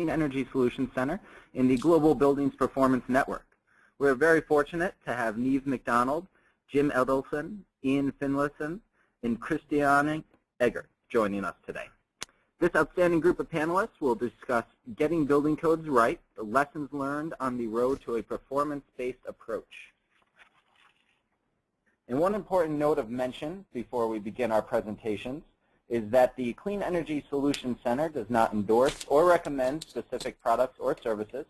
Clean Energy Solutions Center in the Global Buildings Performance Network. We're very fortunate to have Neve McDonald, Jim Edelson, Ian Finlayson, and Christiane Egger joining us today. This outstanding group of panelists will discuss getting building codes right, the lessons learned on the road to a performance-based approach. And one important note of mention before we begin our presentations is that the Clean Energy Solutions Center does not endorse or recommend specific products or services.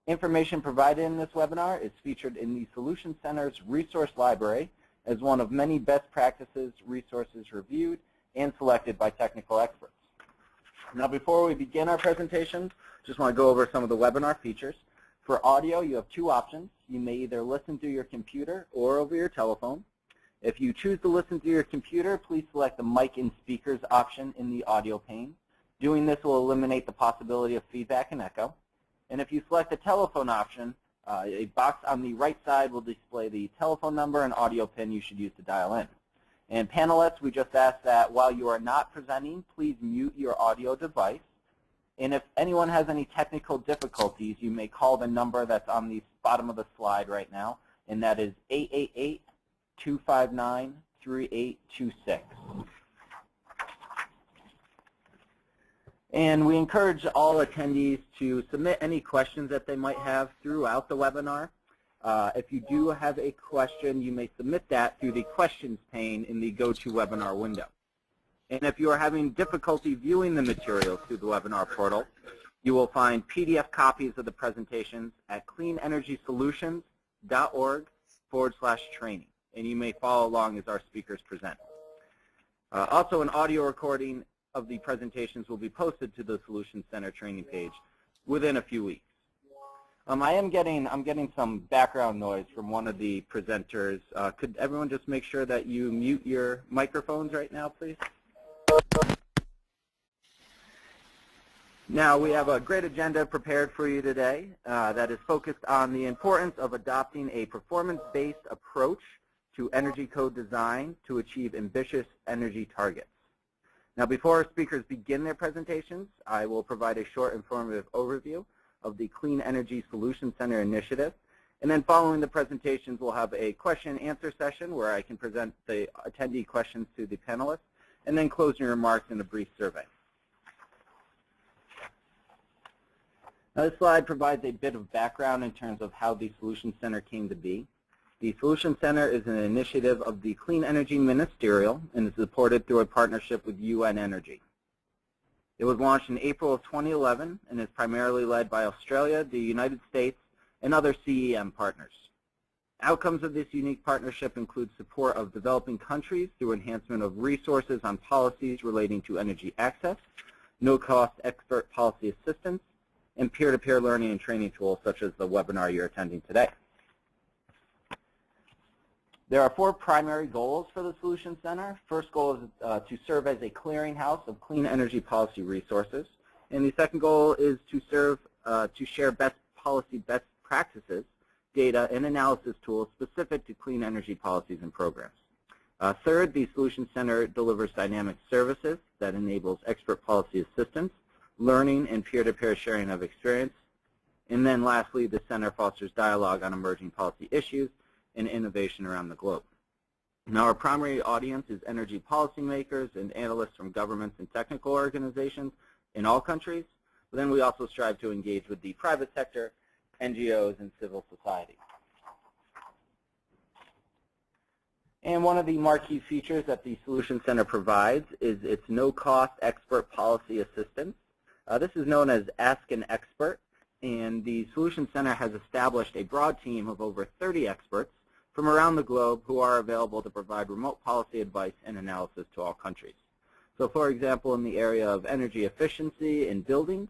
Information provided in this webinar is featured in the Solutions Center's resource library as one of many best practices resources reviewed and selected by technical experts. Now, before we begin our presentations, just want to go over some of the webinar features. For audio, you have two options. You may either listen through your computer or over your telephone. If you choose to listen through your computer, please select the mic and speakers option in the audio pane. Doing this will eliminate the possibility of feedback and echo. And if you select the telephone option, a box on the right side will display the telephone number and audio pin you should use to dial in. And panelists, we just ask that while you are not presenting, please mute your audio device. And if anyone has any technical difficulties, you may call the number that's on the bottom of the slide right now, and that is 888-259-3826. And we encourage all attendees to submit any questions that they might have throughout the webinar. If you do have a question, you may submit that through the questions pane in the GoToWebinar window. And if you are having difficulty viewing the materials through the webinar portal, you will find PDF copies of the presentations at cleanenergysolutions.org/training. And you may follow along as our speakers present. Also, an audio recording of the presentations will be posted to the Solutions Center training page within a few weeks. I'm getting some background noise from one of the presenters. Could everyone just make sure that you mute your microphones right now, please? Now, we have a great agenda prepared for you today that is focused on the importance of adopting a performance-based approach to energy code design to achieve ambitious energy targets. Now, before our speakers begin their presentations, I will provide a short informative overview of the Clean Energy Solutions Center initiative. And then following the presentations, we'll have a question and answer session where I can present the attendee questions to the panelists, and then closing remarks and a brief survey. Now, this slide provides a bit of background in terms of how the Solutions Center came to be. The Solutions Center is an initiative of the Clean Energy Ministerial and is supported through a partnership with UN Energy. It was launched in April of 2011 and is primarily led by Australia, the United States, and other CEM partners. Outcomes of this unique partnership include support of developing countries through enhancement of resources on policies relating to energy access, no-cost expert policy assistance, and peer-to-peer learning and training tools such as the webinar you're attending today. There are four primary goals for the Solutions Center. First goal is to serve as a clearinghouse of clean energy policy resources. And the second goal is to share best practices, data, and analysis tools specific to clean energy policies and programs. Third, the Solutions Center delivers dynamic services that enables expert policy assistance, learning, and peer-to-peer sharing of experience. And then lastly, the center fosters dialogue on emerging policy issues and innovation around the globe. Now, our primary audience is energy policymakers and analysts from governments and technical organizations in all countries, but then we also strive to engage with the private sector, NGOs, and civil society. And one of the marquee features that the Solutions Center provides is its no-cost expert policy assistance. This is known as Ask an Expert, and the Solutions Center has established a broad team of over 30 experts from around the globe who are available to provide remote policy advice and analysis to all countries. So, for example, in the area of energy efficiency in buildings,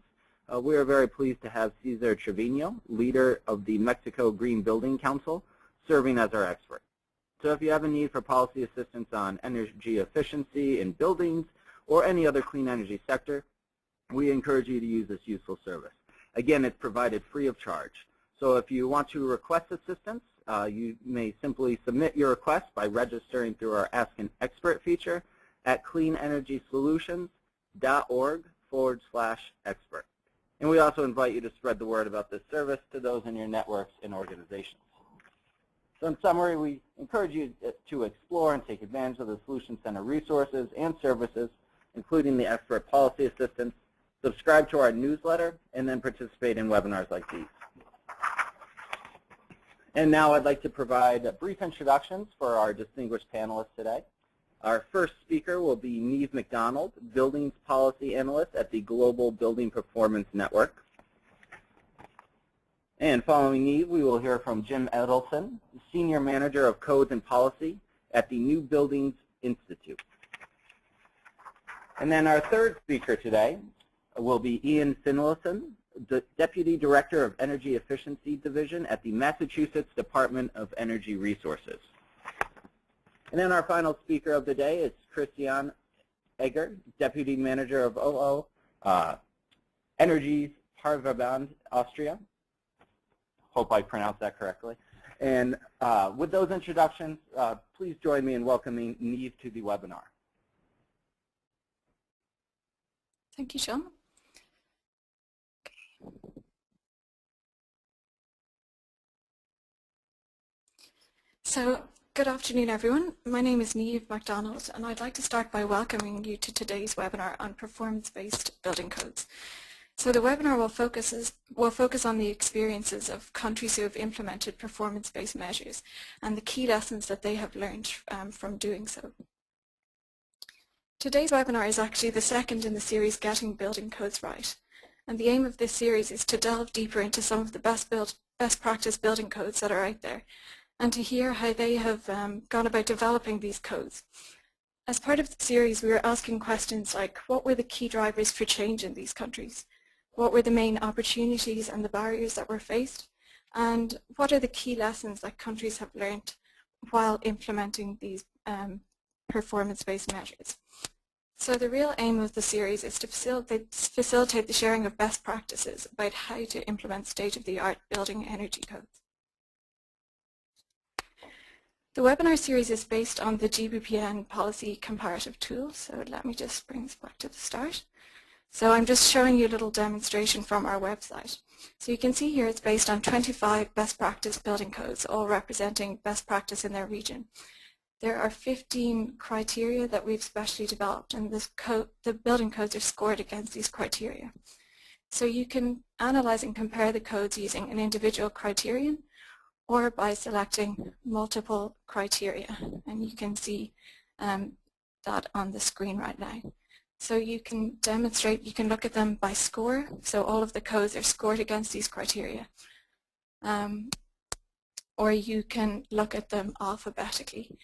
we are very pleased to have Cesar Trevino, leader of the Mexico Green Building Council, serving as our expert. So if you have a need for policy assistance on energy efficiency in buildings or any other clean energy sector, we encourage you to use this useful service. Again, it's provided free of charge. So if you want to request assistance, you may simply submit your request by registering through our Ask an Expert feature at cleanenergysolutions.org/expert. And we also invite you to spread the word about this service to those in your networks and organizations. So in summary, we encourage you to explore and take advantage of the Solution Center resources and services, including the expert policy assistance, subscribe to our newsletter, and then participate in webinars like these. And now I'd like to provide brief introductions for our distinguished panelists today. Our first speaker will be Neve McDonald, Buildings Policy Analyst at the Global Building Performance Network. And following Neve, we will hear from Jim Edelson, Senior Manager of Codes and Policy at the New Buildings Institute. And then our third speaker today will be Ian Finlayson, the Deputy Director of Energy Efficiency Division at the Massachusetts Department of Energy Resources. And then our final speaker of the day is Christian Egger, Deputy Manager of OO Energies Parverband, Austria. Hope I pronounced that correctly. And with those introductions, please join me in welcoming Neve to the webinar. Thank you, Sean. So, good afternoon, everyone. My name is Neve MacDonald, and I'd like to start by welcoming you to today's webinar on performance-based building codes. So the webinar will focus on the experiences of countries who have implemented performance-based measures and the key lessons that they have learned from doing so. Today's webinar is actually the second in the series Getting Building Codes Right. And the aim of this series is to delve deeper into some of the best practice building codes that are out there, and to hear how they have gone about developing these codes. As part of the series, we were asking questions like, what were the key drivers for change in these countries? What were the main opportunities and the barriers that were faced? And what are the key lessons that countries have learned while implementing these performance-based measures? So the real aim of the series is to facilitate the sharing of best practices about how to implement state-of-the-art building energy codes. The webinar series is based on the GBPN Policy Comparative Tool, so let me just bring this back to the start. So I'm just showing you a little demonstration from our website. So you can see here it's based on 25 best practice building codes, all representing best practice in their region. There are 15 criteria that we've specially developed, and the building codes are scored against these criteria. So you can analyze and compare the codes using an individual criterion or by selecting multiple criteria, and you can see that on the screen right now. So you can demonstrate, you can look at them by score, so all of the codes are scored against these criteria. Or you can look at them alphabetically.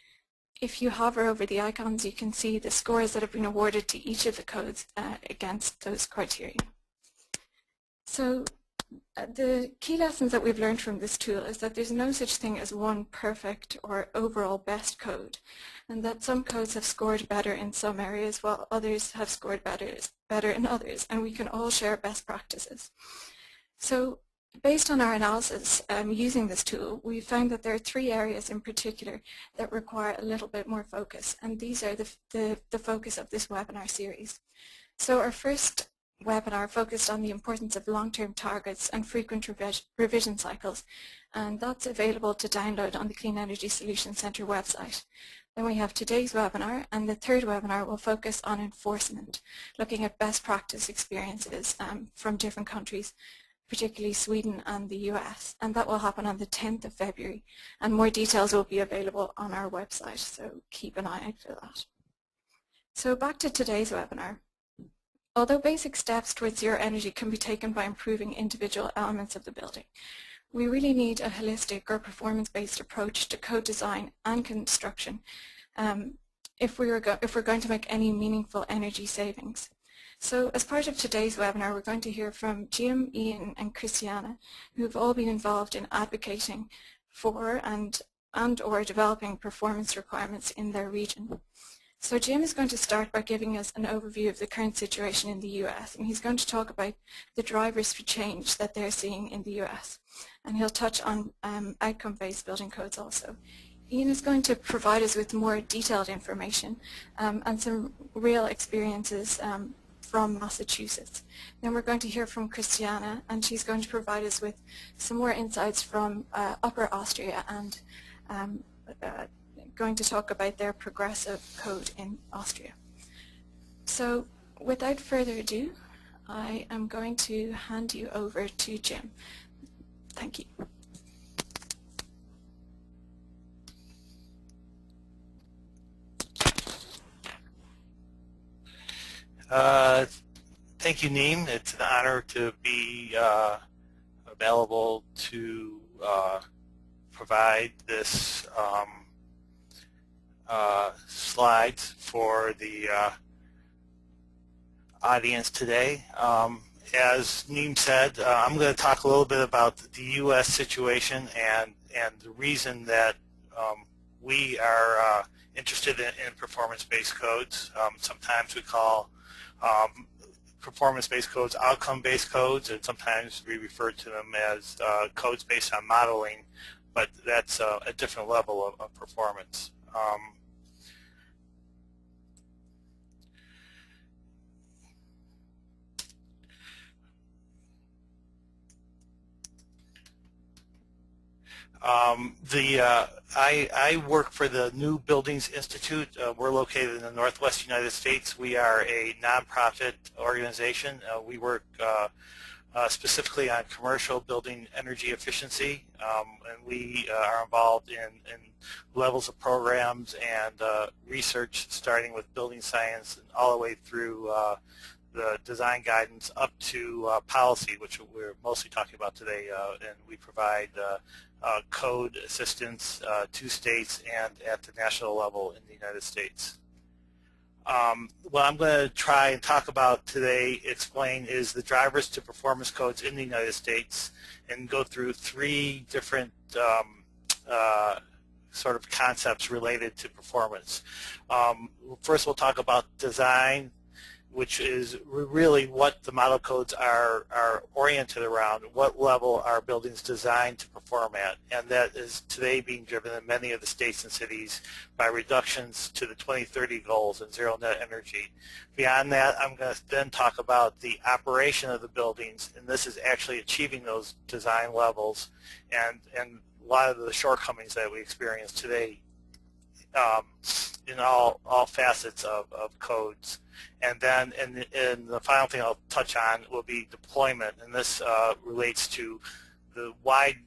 If you hover over the icons, you can see the scores that have been awarded to each of the codes against those criteria. So the key lessons that we've learned from this tool is that there's no such thing as one perfect or overall best code, and that some codes have scored better in some areas while others have scored better in others, and we can all share best practices. So based on our analysis using this tool, we found that there are 3 areas in particular that require a little bit more focus, and these are the focus of this webinar series. So our first webinar focused on the importance of long-term targets and frequent revision cycles, and that's available to download on the Clean Energy Solutions Centre website. Then we have today's webinar, and the third webinar will focus on enforcement, looking at best practice experiences from different countries, particularly Sweden and the US, and that will happen on the 10th of February, and more details will be available on our website, so keep an eye out for that. So back to today's webinar. Although basic steps towards zero energy can be taken by improving individual elements of the building, we really need a holistic or performance-based approach to code design and construction if we're going to make any meaningful energy savings. So as part of today's webinar, we're going to hear from Jim, Ian and Christiana, who have all been involved in advocating for and or developing performance requirements in their region. So Jim is going to start by giving us an overview of the current situation in the US, and he's going to talk about the drivers for change that they're seeing in the US, and he'll touch on outcome-based building codes also. Ian is going to provide us with more detailed information and some real experiences from Massachusetts. Then we're going to hear from Christiana, and she's going to provide us with some more insights from Upper Austria, and going to talk about their progressive code in Austria. So without further ado, I am going to hand you over to Jim. Thank you. Thank you, Neem. It's an honor to be available to provide this slides for the audience today. As Neem said, I'm going to talk a little bit about the U.S. situation and the reason that we are interested in performance-based codes. Sometimes we call performance-based codes outcome-based codes, and sometimes we refer to them as codes based on modeling, but that's a different level of performance. I work for the New Buildings Institute. We're located in the Northwest United States. We are a nonprofit organization. We work specifically on commercial building energy efficiency, and we are involved in levels of programs and research, starting with building science and all the way through the design guidance up to policy, which we're mostly talking about today, and we provide code assistance to states and at the national level in the United States. What I'm going to try and talk about today, explain, is the drivers to performance codes in the United States, and go through three different sort of concepts related to performance. First, we'll talk about design, which is really what the model codes are oriented around, what level are buildings designed to perform at, and that is today being driven in many of the states and cities by reductions to the 2030 goals and zero net energy. Beyond that, I'm going to then talk about the operation of the buildings, and this is actually achieving those design levels and a lot of the shortcomings that we experience today in all facets of codes. And then in the final thing I'll touch on will be deployment, and this relates to the wide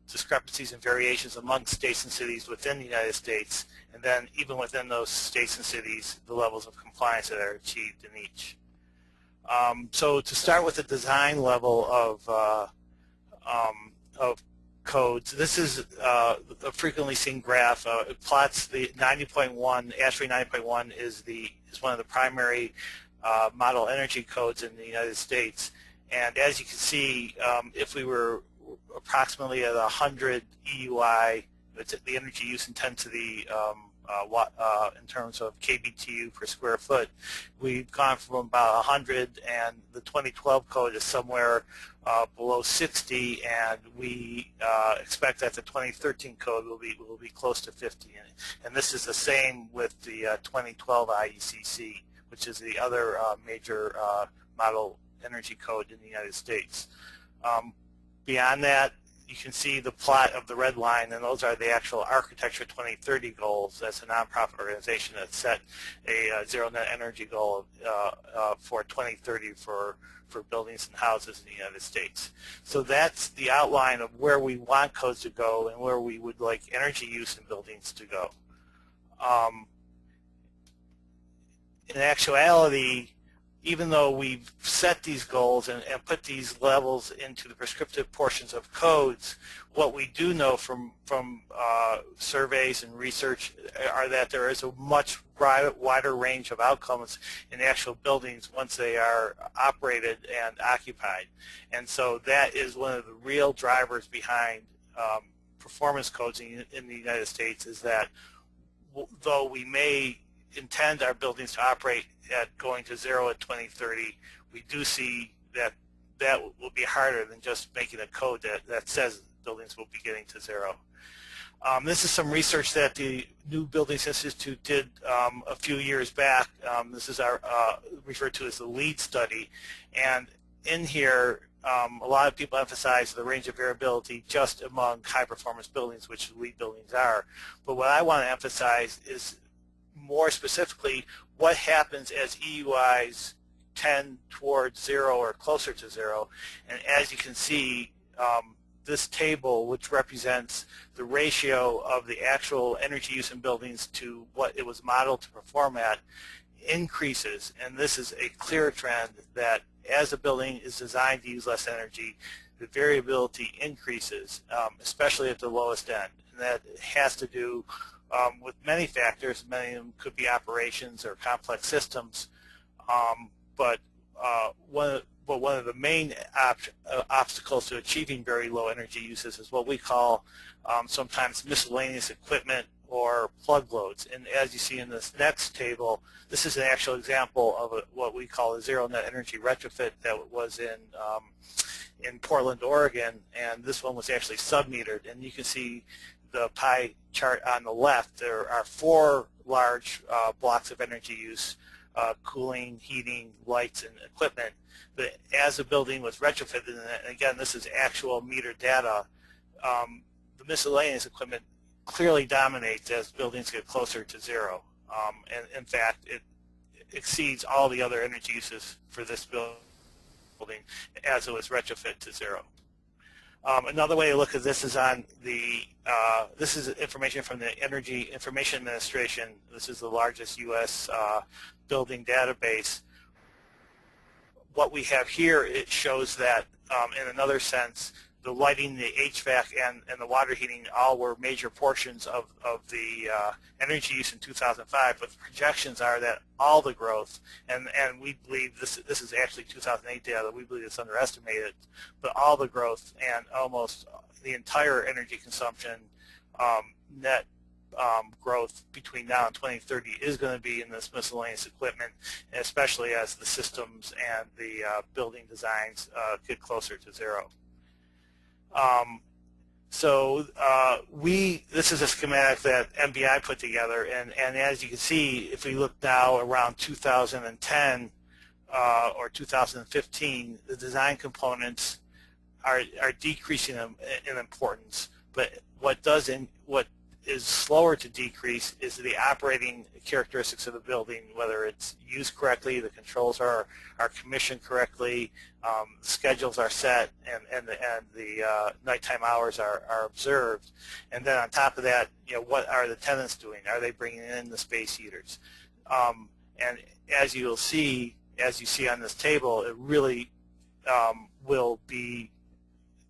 discrepancies and variations among states and cities within the United States, and then even within those states and cities, the levels of compliance that are achieved in each. So to start with the design level of codes, this is a frequently seen graph. It plots the 90.1, ASHRAE 90.1 is one of the primary model energy codes in the United States. And as you can see, if we were approximately at 100 EUI, it's the energy use intensity in terms of kBTU per square foot, we've gone from about 100, and the 2012 code is somewhere below 60, and we expect that the 2013 code will be close to 50. And this is the same with the 2012 Igcc, which is the other major model energy code in the United States. Beyond that, you can see the plot of the red line, and those are the actual Architecture 2030 goals. That's a nonprofit organization that set a zero net energy goal for 2030 for buildings and houses in the United States. So that's the outline of where we want codes to go and where we would like energy use in buildings to go. In actuality, even though we've set these goals and put these levels into the prescriptive portions of codes, what we do know from surveys and research are that there is a much wider range of outcomes in actual buildings once they are operated and occupied. And so that is one of the real drivers behind performance codes in the United States, is that though we may intend our buildings to operate at going to zero at 2030, we do see that will be harder than just making a code that says buildings will be getting to zero. This is some research that the New Buildings Institute did a few years back. This is our referred to as the LEED study, and in here a lot of people emphasize the range of variability just among high-performance buildings, which LEED buildings are. But what I want to emphasize is more specifically what happens as EUIs tend towards zero or closer to zero. And as you can see, this table, which represents the ratio of the actual energy use in buildings to what it was modeled to perform at, increases. And this is a clear trend that as a building is designed to use less energy, the variability increases, especially at the lowest end. And that has to do with many factors. Many of them could be operations or complex systems, but one of the main obstacles to achieving very low energy uses is what we call sometimes miscellaneous equipment or plug loads. And as you see in this next table, this is an actual example of what we call a zero net energy retrofit that was in Portland, Oregon, and this one was actually sub-metered. And you can see the pie chart on the left. There are 4 large blocks of energy use: cooling, heating, lights, and equipment. But as the building was retrofitted, and again, this is actual meter data, the miscellaneous equipment clearly dominates as buildings get closer to zero. And in fact, it exceeds all the other energy uses for this building as it was retrofit to zero. Another way to look at this is on the, this is information from the Energy Information Administration. This is the largest U.S. building database. What we have here, it shows that in another sense, the lighting, the HVAC, and the water heating all were major portions of the energy use in 2005, but the projections are that all the growth, and we believe this is actually 2008 data, we believe it's underestimated, but all the growth and almost the entire energy consumption net growth between now and 2030 is going to be in this miscellaneous equipment, especially as the systems and the building designs get closer to zero. This is a schematic that MBI put together, and as you can see, if we look now around 2010 or 2015, the design components are decreasing in importance. But what is slower to decrease is the operating characteristics of the building, whether it's used correctly, the controls are commissioned correctly, schedules are set, and the nighttime hours are observed. And then on top of that, what are the tenants doing? Are they bringing in the space heaters? And as you see on this table, it really will be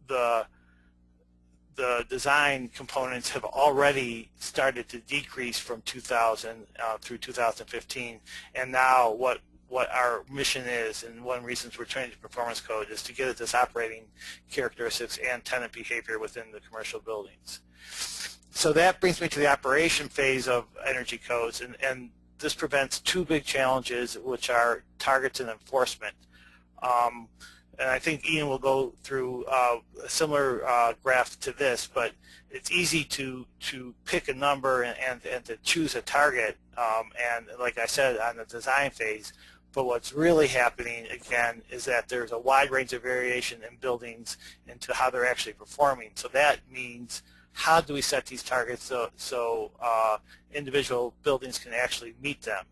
the design components have already started to decrease from 2000 through 2015, and now what our mission is, and one of the reasons we're changing the performance code, is to get at this operating characteristics and tenant behavior within the commercial buildings. So that brings me to the operation phase of energy codes, and this prevents 2 big challenges, which are targets and enforcement. And I think Ian will go through a similar graph to this, but it's easy to pick a number and to choose a target, and like I said, on the design phase. But what's really happening, again, is that there's a wide range of variation in buildings into how they're actually performing. So that means, how do we set these targets so individual buildings can actually meet them?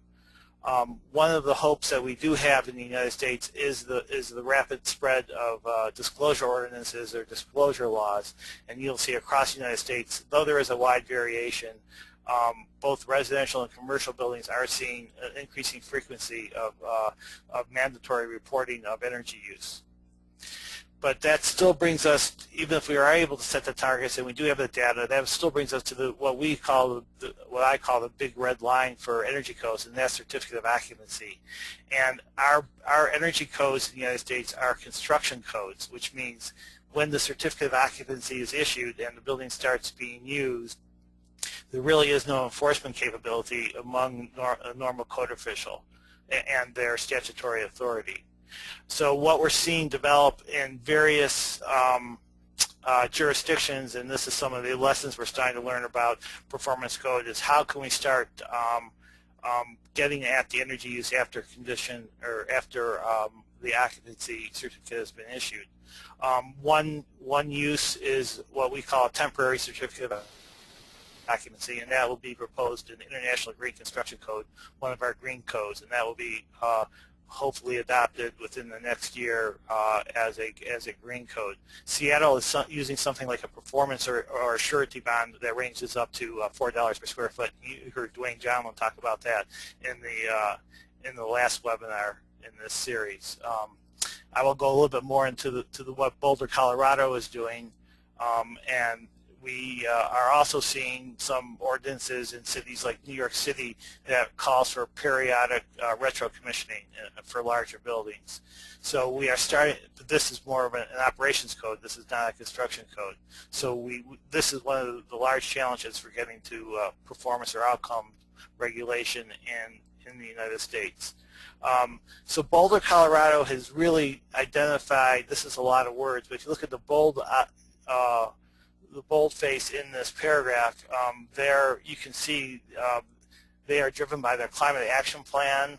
One of the hopes that we do have in the United States is the rapid spread of disclosure ordinances or disclosure laws, and you'll see across the United States, though there is a wide variation, both residential and commercial buildings are seeing an increasing frequency of mandatory reporting of energy use. But that still brings us, even if we are able to set the targets and we do have the data, that still brings us to what I call the big red line for energy codes, and that's certificate of occupancy. And our energy codes in the United States are construction codes, which means when the certificate of occupancy is issued and the building starts being used, there really is no enforcement capability among a normal code official and their statutory authority. So what we're seeing develop in various jurisdictions, and this is some of the lessons we're starting to learn about performance code, is how can we start getting at the energy use after condition or after the occupancy certificate has been issued. One use is what we call a temporary certificate of occupancy, and that will be proposed in the International Green Construction Code, one of our green codes, and that will be hopefully adopted within the next year as a green code. Seattle is using something like a performance or a surety bond that ranges up to $4 per square foot. You heard Dwayne Johnson talk about that in the last webinar in this series. I will go a little bit more into what Boulder, Colorado is doing, and we are also seeing some ordinances in cities like New York City that calls for periodic retro commissioning for larger buildings. So we are starting, this is more of an operations code, this is not a construction code. So this is one of the large challenges for getting to performance or outcome regulation in the United States. So Boulder, Colorado has really identified, this is a lot of words, but if you look at the boldface in this paragraph, there you can see they are driven by their climate action plan.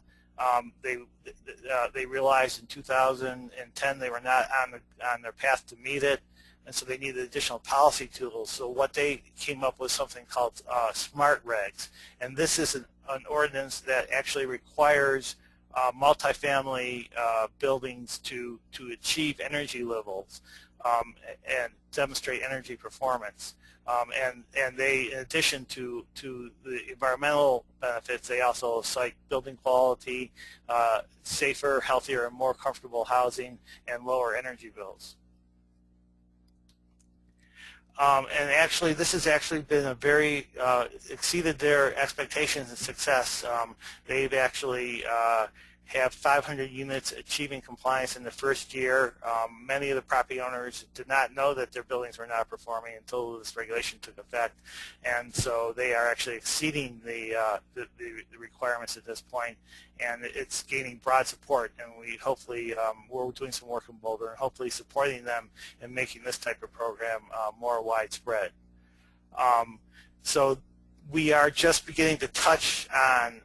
They realized in 2010 they were not on their path to meet it, and so they needed additional policy tools. So what they came up with something called smart regs, and this is an ordinance that actually requires multifamily buildings to achieve energy levels and demonstrate energy performance. And they, in addition to the environmental benefits, they also cite building quality, safer, healthier, and more comfortable housing, and lower energy bills. And actually, this has actually been a very, exceeded their expectations and success. They've actually have 500 units achieving compliance in the first year. Many of the property owners did not know that their buildings were not performing until this regulation took effect, and so they are actually exceeding the requirements at this point, and it's gaining broad support, and we hopefully, we're doing some work in Boulder and hopefully supporting them in making this type of program more widespread. So we are just beginning to touch on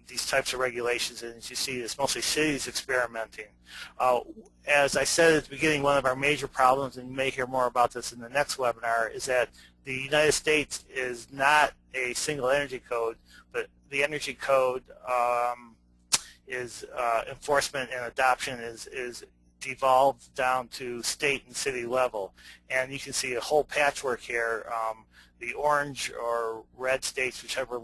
these types of regulations, and as you see, it's mostly cities experimenting. As I said at the beginning, one of our major problems, and you may hear more about this in the next webinar, is that the United States is not a single energy code, but the energy code is enforcement and adoption is devolved down to state and city level. And you can see a whole patchwork here. The orange or red states, whichever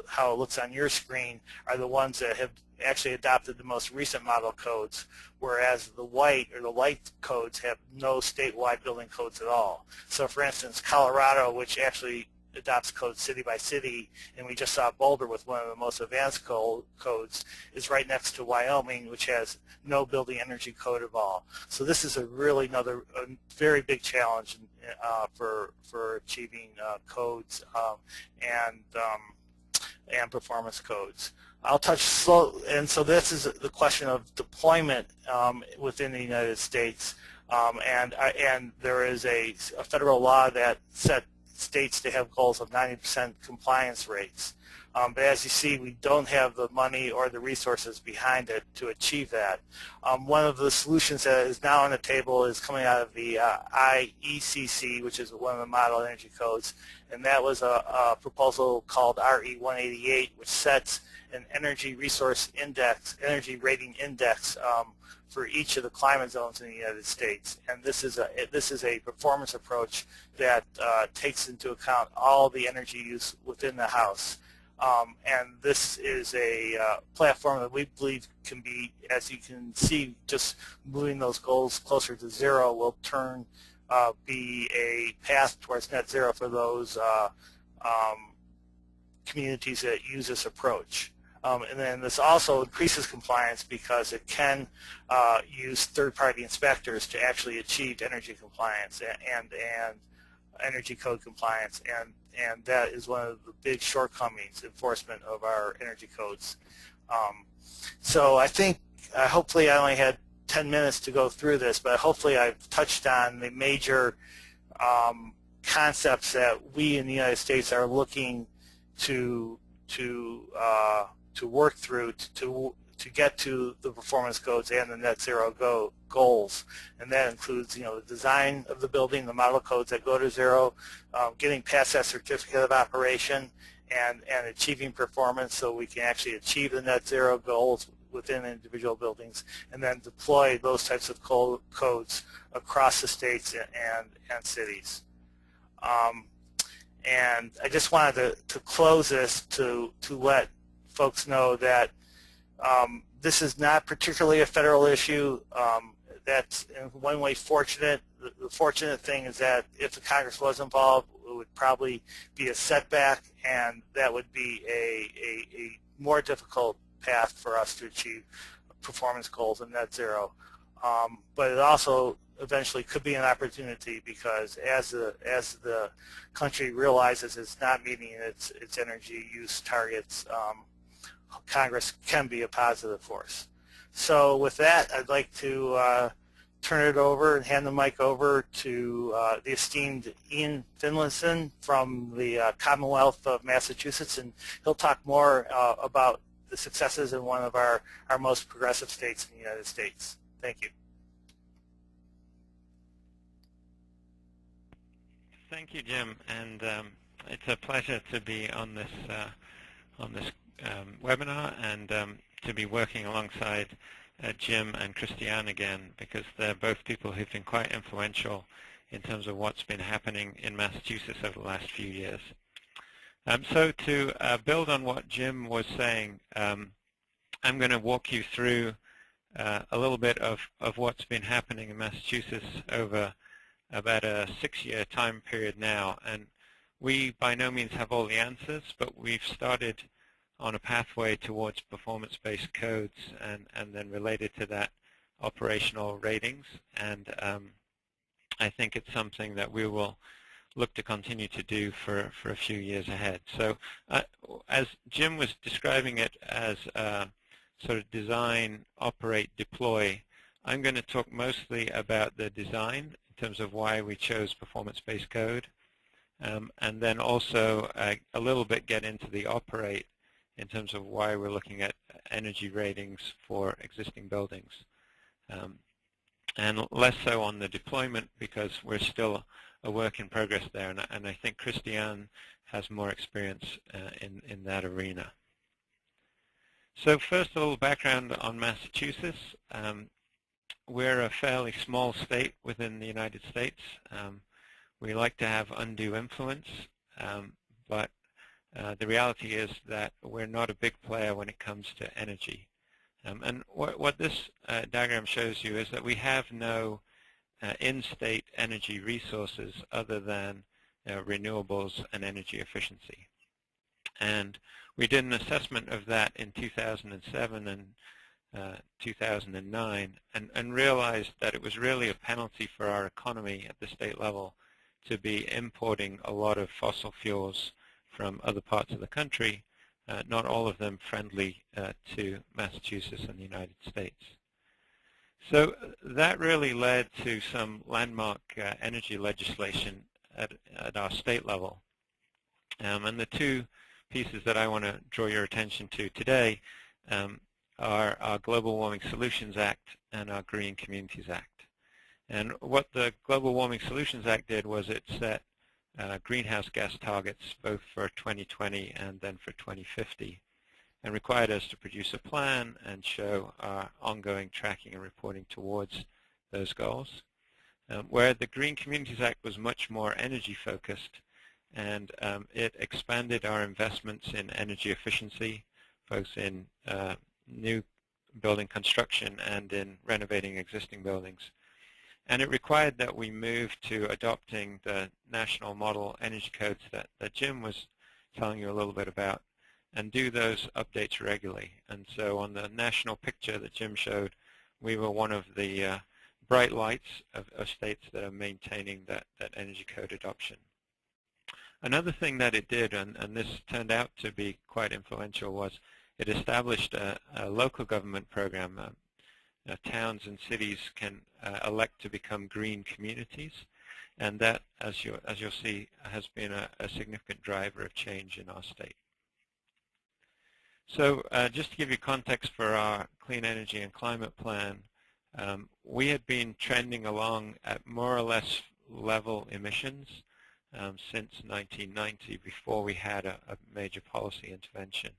how it looks on your screen, are the ones that have actually adopted the most recent model codes, whereas the white or the light codes have no statewide building codes at all. So for instance, Colorado, which actually adopts codes city by city, and we just saw Boulder with one of the most advanced codes, is right next to Wyoming, which has no building energy code at all. So this is a very big challenge for achieving codes and performance codes. I'll touch slow, and so this is the question of deployment within the United States, and there is a federal law that set states to have goals of 90% compliance rates. But as you see, we don't have the money or the resources behind it to achieve that. One of the solutions that is now on the table is coming out of the Igcc, which is one of the model energy codes, and that was a proposal called RE188, which sets an energy resource index, energy rating index for each of the climate zones in the United States. And this is a performance approach that takes into account all the energy use within the house. And this is a platform that we believe can be, as you can see, just moving those goals closer to zero will be a path towards net zero for those communities that use this approach. And then this also increases compliance because it can use third-party inspectors to actually achieve energy compliance and energy code compliance, and that is one of the big shortcomings, enforcement of our energy codes. So I think, hopefully I only had 10 minutes to go through this, but hopefully I've touched on the major concepts that we in the United States are looking to work through to get to the performance codes and the net zero goals, and that includes, the design of the building, the model codes that go to zero, getting past that certificate of operation, and achieving performance so we can actually achieve the net zero goals within individual buildings, and then deploy those types of codes across the states and cities. And I just wanted to close this to let folks know that this is not particularly a federal issue. That's in one way fortunate. The fortunate thing is that if the Congress was involved, it would probably be a setback, and that would be a more difficult path for us to achieve performance goals and net zero. But it also eventually could be an opportunity, because as the country realizes it's not meeting its energy use targets, Congress can be a positive force. So with that, I'd like to turn it over and hand the mic over to the esteemed Ian Finlayson from the Commonwealth of Massachusetts, and he'll talk more about the successes in one of our most progressive states in the United States. Thank you. Thank you, Jim, and it's a pleasure to be on this webinar and to be working alongside Jim and Christiane again, because they're both people who've been quite influential in terms of what's been happening in Massachusetts over the last few years. So to build on what Jim was saying, I'm going to walk you through a little bit of what's been happening in Massachusetts over about a 6-year time period now. And we by no means have all the answers, but we've started on a pathway towards performance-based codes and then related to that operational ratings. And I think it's something that we will look to continue to do for a few years ahead. So as Jim was describing it as sort of design, operate, deploy, I'm going to talk mostly about the design in terms of why we chose performance-based code, and then also a little bit get into the operate in terms of why we're looking at energy ratings for existing buildings, and less so on the deployment, because we're still a work in progress there, and I think Christiane has more experience in that arena. So first, a little background on Massachusetts. We're a fairly small state within the United States. We like to have undue influence, but the reality is that we're not a big player when it comes to energy. And what this diagram shows you is that we have no in-state energy resources other than renewables and energy efficiency. And we did an assessment of that in 2007 and 2009 and realized that it was really a penalty for our economy at the state level to be importing a lot of fossil fuels from other parts of the country, not all of them friendly to Massachusetts and the United States. So that really led to some landmark energy legislation at our state level. And the two pieces that I want to draw your attention to today are our Global Warming Solutions Act and our Green Communities Act. And what the Global Warming Solutions Act did was it set greenhouse gas targets both for 2020 and then for 2050, and required us to produce a plan and show our ongoing tracking and reporting towards those goals. Where the Green Communities Act was much more energy focused, and it expanded our investments in energy efficiency, both in new building construction and in renovating existing buildings. And it required that we move to adopting the national model energy codes that Jim was telling you a little bit about, and do those updates regularly. And so on the national picture that Jim showed, we were one of the bright lights of states that are maintaining that energy code adoption. Another thing that it did, and this turned out to be quite influential, was it established a local government program. Towns and cities can elect to become green communities, And that, as you'll see, has been a significant driver of change in our state. So just to give you context for our Clean Energy and Climate Plan, we had been trending along at more or less level emissions since 1990, before we had a major policy intervention.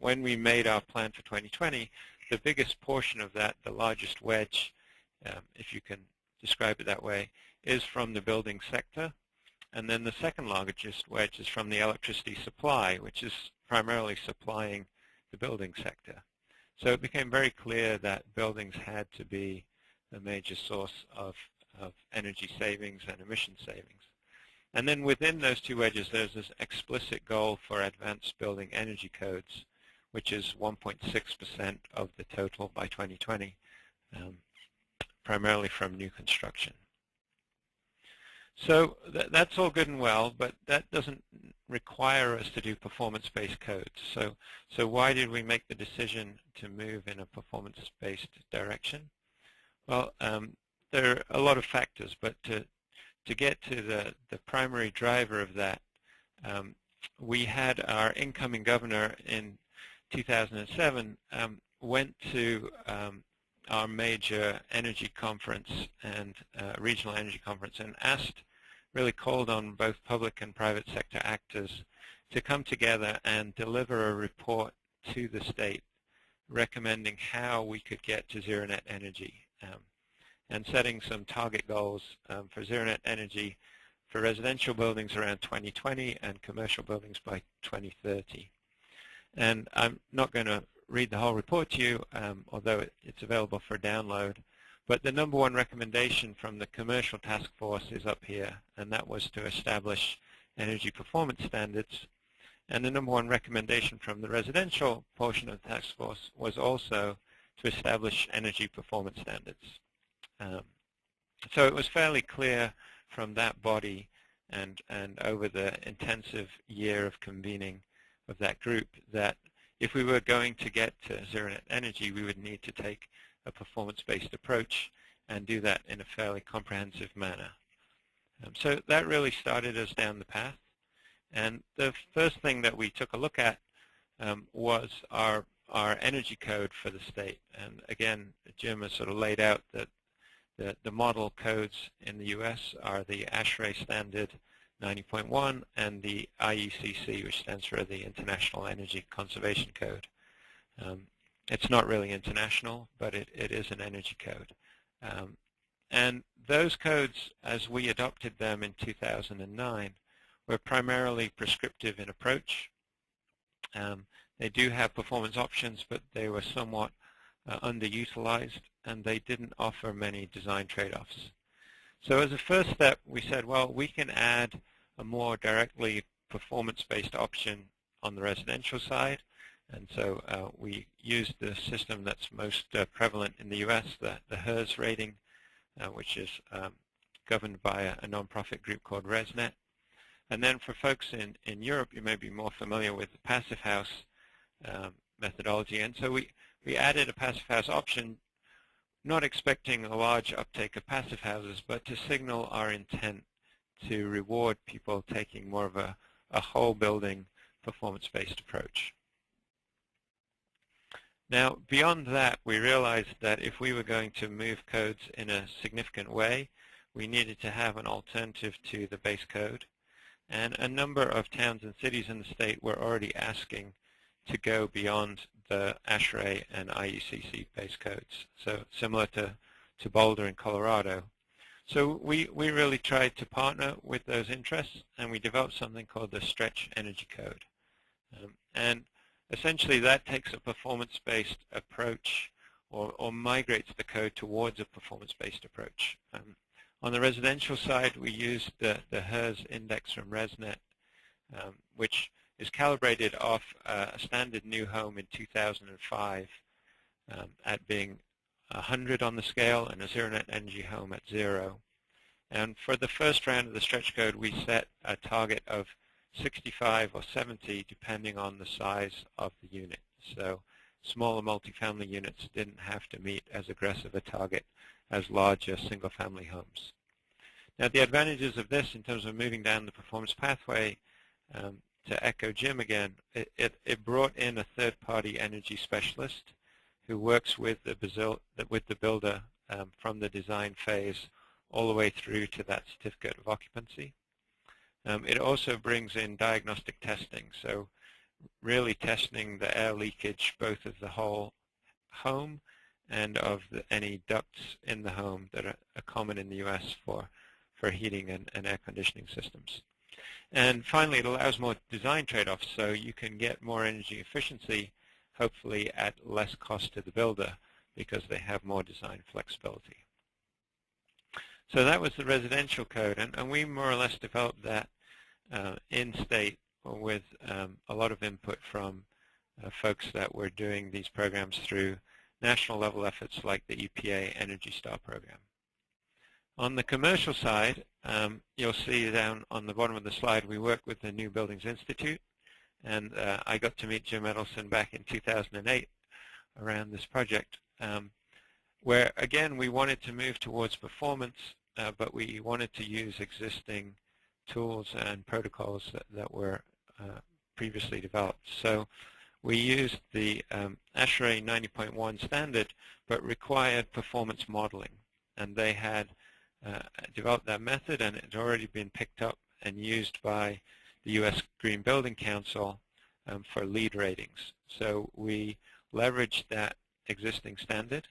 When we made our plan for 2020, the biggest portion of that, the largest wedge, if you can describe it that way, is from the building sector. And then the second largest wedge is from the electricity supply, which is primarily supplying the building sector. So it became very clear that buildings had to be a major source of energy savings and emission savings. And then within those two wedges, there's this explicit goal for advanced building energy codes, which is 1.6% of the total by 2020, primarily from new construction. So that's all good and well, but that doesn't require us to do performance-based codes. So why did we make the decision to move in a performance-based direction? Well, there are a lot of factors, but to get to the primary driver of that, we had our incoming governor in 2007 went to our major energy conference and regional energy conference and really called on both public and private sector actors to come together and deliver a report to the state recommending how we could get to zero net energy and setting some target goals for zero net energy for residential buildings around 2020 and commercial buildings by 2030. And I'm not going to read the whole report to you, although it's available for download. But the number one recommendation from the commercial task force is up here, and that was to establish energy performance standards. And the number one recommendation from the residential portion of the task force was also to establish energy performance standards. So it was fairly clear from that body and over the intensive year of convening of that group that if we were going to get to zero net energy, we would need to take a performance-based approach and do that in a fairly comprehensive manner. So that really started us down the path. And the first thing that we took a look at was our energy code for the state. And again, Jim has sort of laid out that the model codes in the US are the ASHRAE standard 90.1 and the IUCC, which stands for the International Energy Conservation Code. It's not really international, but it is an energy code. And those codes, as we adopted them in 2009, were primarily prescriptive in approach. They do have performance options, but they were somewhat underutilized, and they didn't offer many design trade-offs. So as a first step, we said, well, we can add a more directly performance-based option on the residential side. And so we used the system that's most prevalent in the US, the HERS rating, which is governed by a nonprofit group called ResNet. And then for folks in Europe, you may be more familiar with the Passive House methodology. And so we added a Passive House option, not expecting a large uptake of passive houses, but to signal our intent to reward people taking more of a whole building performance-based approach. Now, beyond that, we realized that if we were going to move codes in a significant way, we needed to have an alternative to the base code. And a number of towns and cities in the state were already asking to go beyond the ASHRAE and IUCC base codes, so similar to Boulder in Colorado. So we really tried to partner with those interests, and we developed something called the Stretch Energy Code. And essentially that takes a performance-based approach or migrates the code towards a performance-based approach. On the residential side, we used the HERS index from ResNet, which is calibrated off a standard new home in 2005 at being 100 on the scale and a zero net energy home at 0. And for the first round of the stretch code, we set a target of 65 or 70 depending on the size of the unit. So smaller multifamily units didn't have to meet as aggressive a target as larger single-family homes. Now, the advantages of this in terms of moving down the performance pathway, to echo Jim again, it brought in a third-party energy specialist who works with the builder from the design phase all the way through to that certificate of occupancy. It also brings in diagnostic testing, so really testing the air leakage both of the whole home and of any ducts in the home that are common in the U.S. for heating and air conditioning systems. And finally, it allows more design trade-offs, so you can get more energy efficiency, hopefully at less cost to the builder because they have more design flexibility. So that was the residential code, and we more or less developed that in-state with a lot of input from folks that were doing these programs through national level efforts like the EPA Energy Star program. On the commercial side, you'll see down on the bottom of the slide, we work with the New Buildings Institute, and I got to meet Jim Edelson back in 2008 around this project, where again we wanted to move towards performance, but we wanted to use existing tools and protocols that were previously developed. So we used the ASHRAE 90.1 standard, but required performance modeling, and they had developed that method, and it had already been picked up and used by the U.S. Green Building Council for LEED ratings. So we leveraged that existing standard,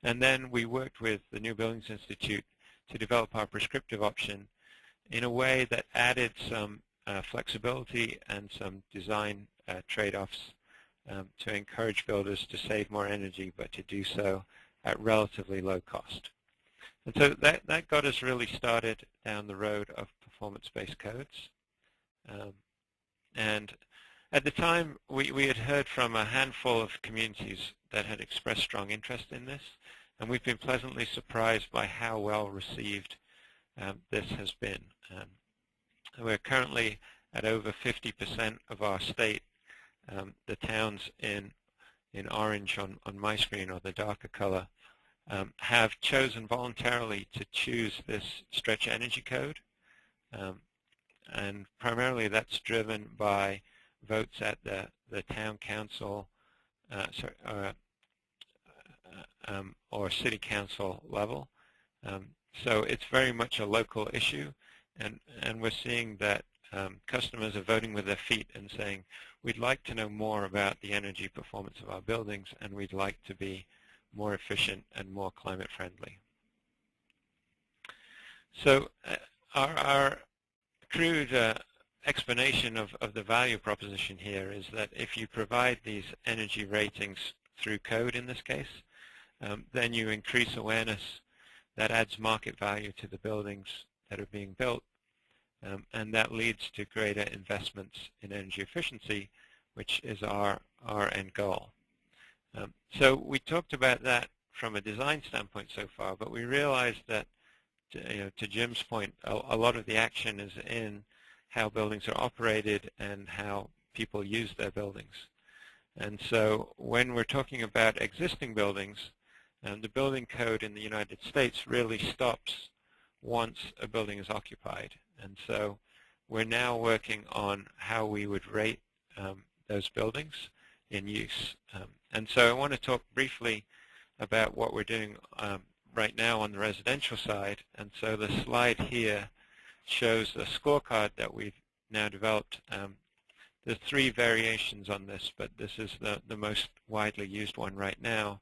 and then we worked with the New Buildings Institute to develop our prescriptive option in a way that added some flexibility and some design trade-offs to encourage builders to save more energy, but to do so at relatively low cost. And so that got us really started down the road of performance-based codes. And at the time, we had heard from a handful of communities that had expressed strong interest in this, and we've been pleasantly surprised by how well received this has been. We're currently at over 50% of our state. The towns in orange on my screen, or the darker color, have chosen voluntarily to choose this stretch energy code, and primarily that's driven by votes at the town council or city council level. So it's very much a local issue, and we're seeing that customers are voting with their feet and saying, we'd like to know more about the energy performance of our buildings, and we'd like to be more efficient and more climate friendly. So our crude explanation of the value proposition here is that if you provide these energy ratings through code in this case, then you increase awareness. That adds market value to the buildings that are being built, and that leads to greater investments in energy efficiency, which is our end goal. So we talked about that from a design standpoint so far, but we realized that, to Jim's point, a lot of the action is in how buildings are operated and how people use their buildings. And so when we're talking about existing buildings, the building code in the United States really stops once a building is occupied. And so we're now working on how we would rate those buildings in use. And so I want to talk briefly about what we're doing right now on the residential side. And so the slide here shows a scorecard that we've now developed. There's 3 variations on this, but this is the most widely used one right now.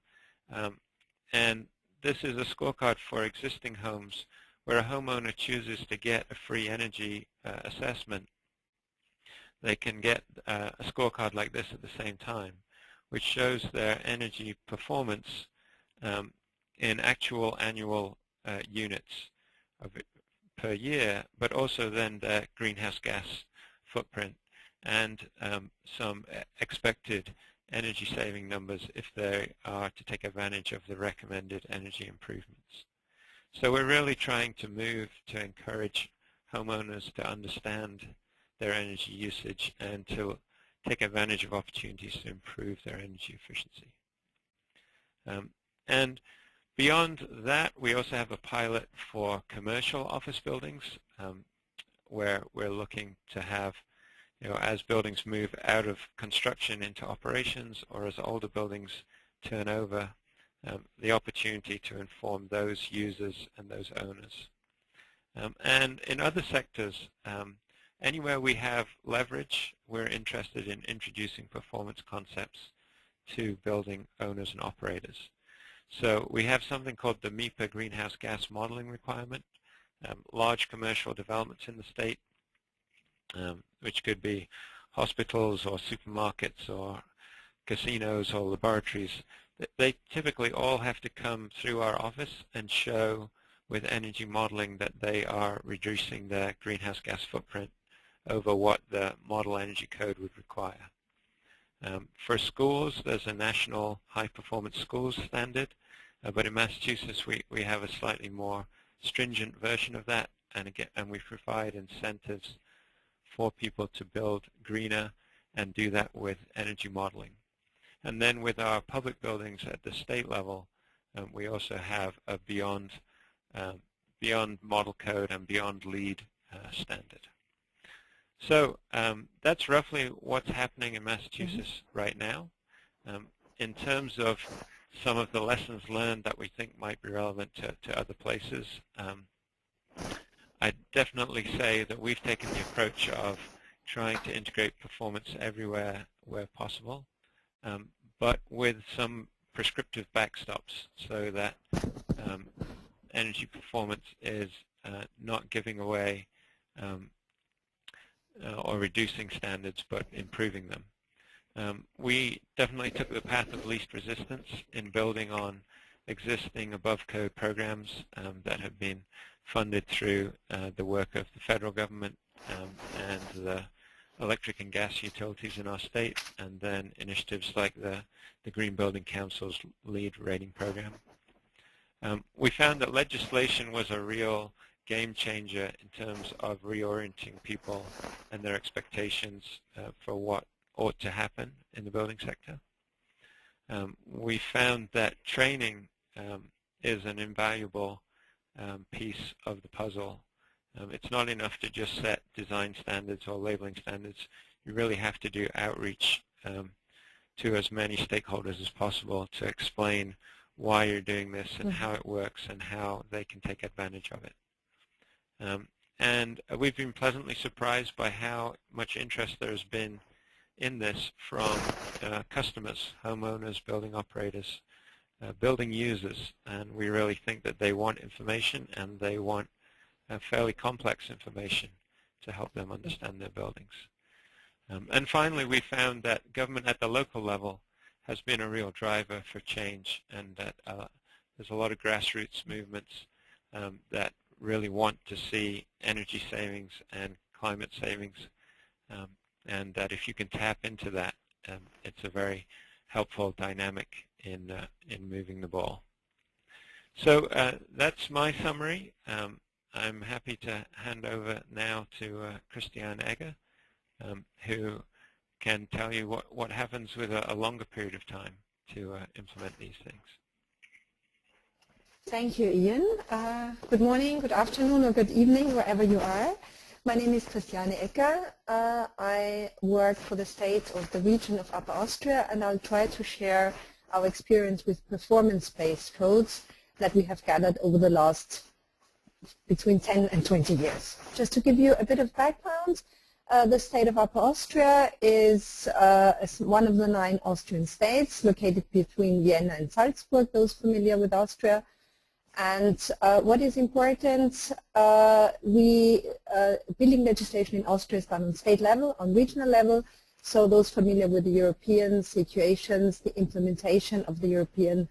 And this is a scorecard for existing homes where a homeowner chooses to get a free energy assessment. They can get a scorecard like this at the same time, which shows their energy performance in actual annual units per year, but also then their greenhouse gas footprint and some expected energy saving numbers if they are to take advantage of the recommended energy improvements. So we're really trying to move to encourage homeowners to understand their energy usage and to take advantage of opportunities to improve their energy efficiency. And beyond that, we also have a pilot for commercial office buildings where we're looking to have, as buildings move out of construction into operations, or as older buildings turn over, the opportunity to inform those users and those owners. And in other sectors, anywhere we have leverage, we're interested in introducing performance concepts to building owners and operators. So we have something called the MEPA greenhouse gas modeling requirement. Large commercial developments in the state, which could be hospitals or supermarkets or casinos or laboratories, they typically all have to come through our office and show with energy modeling that they are reducing their greenhouse gas footprint over what the model energy code would require. For schools, there's a national high-performance schools standard, but in Massachusetts we have a slightly more stringent version of that, and we provide incentives for people to build greener and do that with energy modeling. And then with our public buildings at the state level, we also have a beyond model code and beyond LEED standard. So that's roughly what's happening in Massachusetts right now. In terms of some of the lessons learned that we think might be relevant to other places, I'd definitely say that we've taken the approach of trying to integrate performance everywhere where possible, but with some prescriptive backstops so that energy performance is not giving away or reducing standards, but improving them. We definitely took the path of least resistance in building on existing above-code programs that have been funded through the work of the federal government and the electric and gas utilities in our state, and then initiatives like the Green Building Council's LEED rating program. We found that legislation was a real game changer in terms of reorienting people and their expectations for what ought to happen in the building sector. We found that training is an invaluable piece of the puzzle. It's not enough to just set design standards or labeling standards. You really have to do outreach to as many stakeholders as possible to explain why you're doing this and how it works and how they can take advantage of it. And we've been pleasantly surprised by how much interest there has been in this from customers, homeowners, building operators, building users, and we really think that they want information, and they want fairly complex information to help them understand their buildings. And finally, we found that government at the local level has been a real driver for change, and that there's a lot of grassroots movements that really want to see energy savings and climate savings, and that if you can tap into that, it's a very helpful dynamic in moving the ball. So that's my summary. I'm happy to hand over now to Christiane Egger, who can tell you what happens with a longer period of time to implement these things. Thank you, Ian. Good morning, good afternoon, or good evening, wherever you are. My name is Christiane Egger. I work for the state of the region of Upper Austria, and I'll try to share our experience with performance-based codes that we have gathered over the last between 10 and 20 years. Just to give you a bit of background, the state of Upper Austria is one of the 9 Austrian states located between Vienna and Salzburg, those familiar with Austria. And what is important, building legislation in Austria is done on state level, on regional level. So those familiar with the European situations, the implementation of the European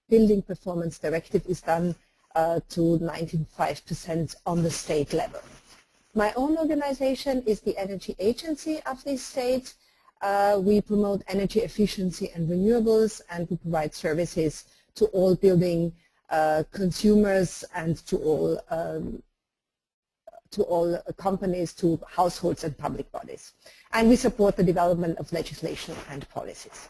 Building Performance Directive is done to 95% on the state level. My own organization is the Energy Agency of this state. We promote energy efficiency and renewables, and we provide services to all building consumers and to all companies, to households and public bodies. And we support the development of legislation and policies.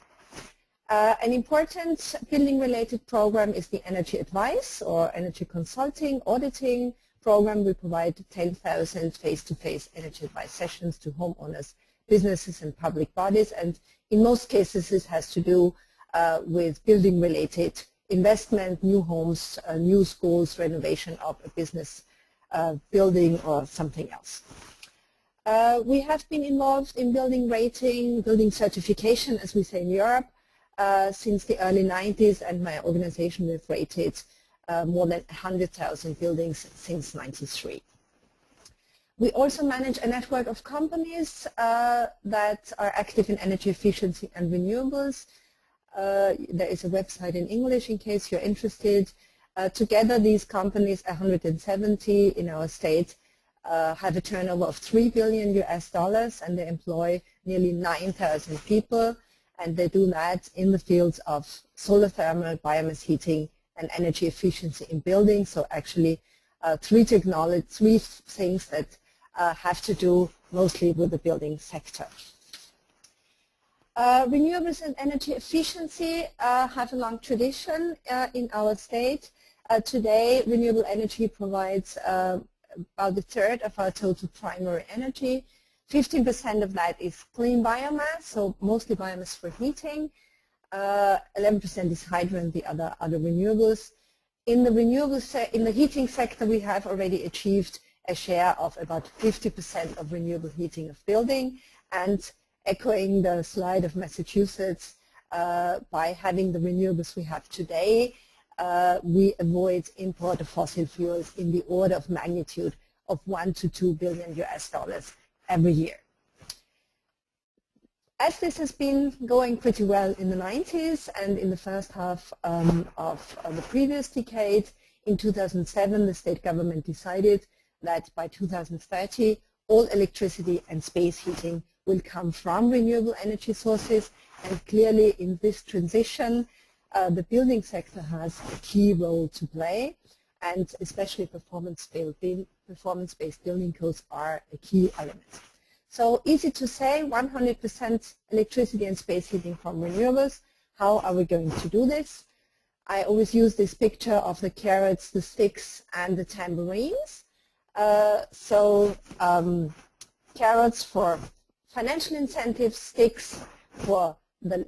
An important building-related program is the Energy Advice or Energy Consulting Auditing program. We provide 10,000 face-to-face energy advice sessions to homeowners, businesses and public bodies, and in most cases this has to do with building-related investment, new homes, new schools, renovation of a business building or something else. We have been involved in building rating, building certification, as we say in Europe, since the early 90s, and my organization has rated more than 100,000 buildings since 93. We also manage a network of companies that are active in energy efficiency and renewables. There is a website in English in case you're interested. Together these companies, 170 in our state, have a turnover of $3 billion US, and they employ nearly 9,000 people, and they do that in the fields of solar thermal, biomass heating and energy efficiency in buildings. So actually three things that have to do mostly with the building sector. Renewables and energy efficiency have a long tradition in our state. Today, renewable energy provides about a third of our total primary energy. 15% of that is clean biomass, so mostly biomass for heating. 11% is hydro and the other renewables. In the heating sector, we have already achieved a share of about 50% of renewable heating of building, and echoing the slide of Massachusetts, by having the renewables we have today, we avoid import of fossil fuels in the order of magnitude of $1 to $2 billion US every year. As this has been going pretty well in the 90s and in the first half of the previous decade, in 2007 the state government decided that by 2030 all electricity and space heating will come from renewable energy sources, and clearly in this transition the building sector has a key role to play, and especially performance-based building codes are a key element. So easy to say, 100% electricity and space heating from renewables. How are we going to do this? I always use this picture of the carrots, the sticks and the tambourines. Carrots for financial incentives, sticks for the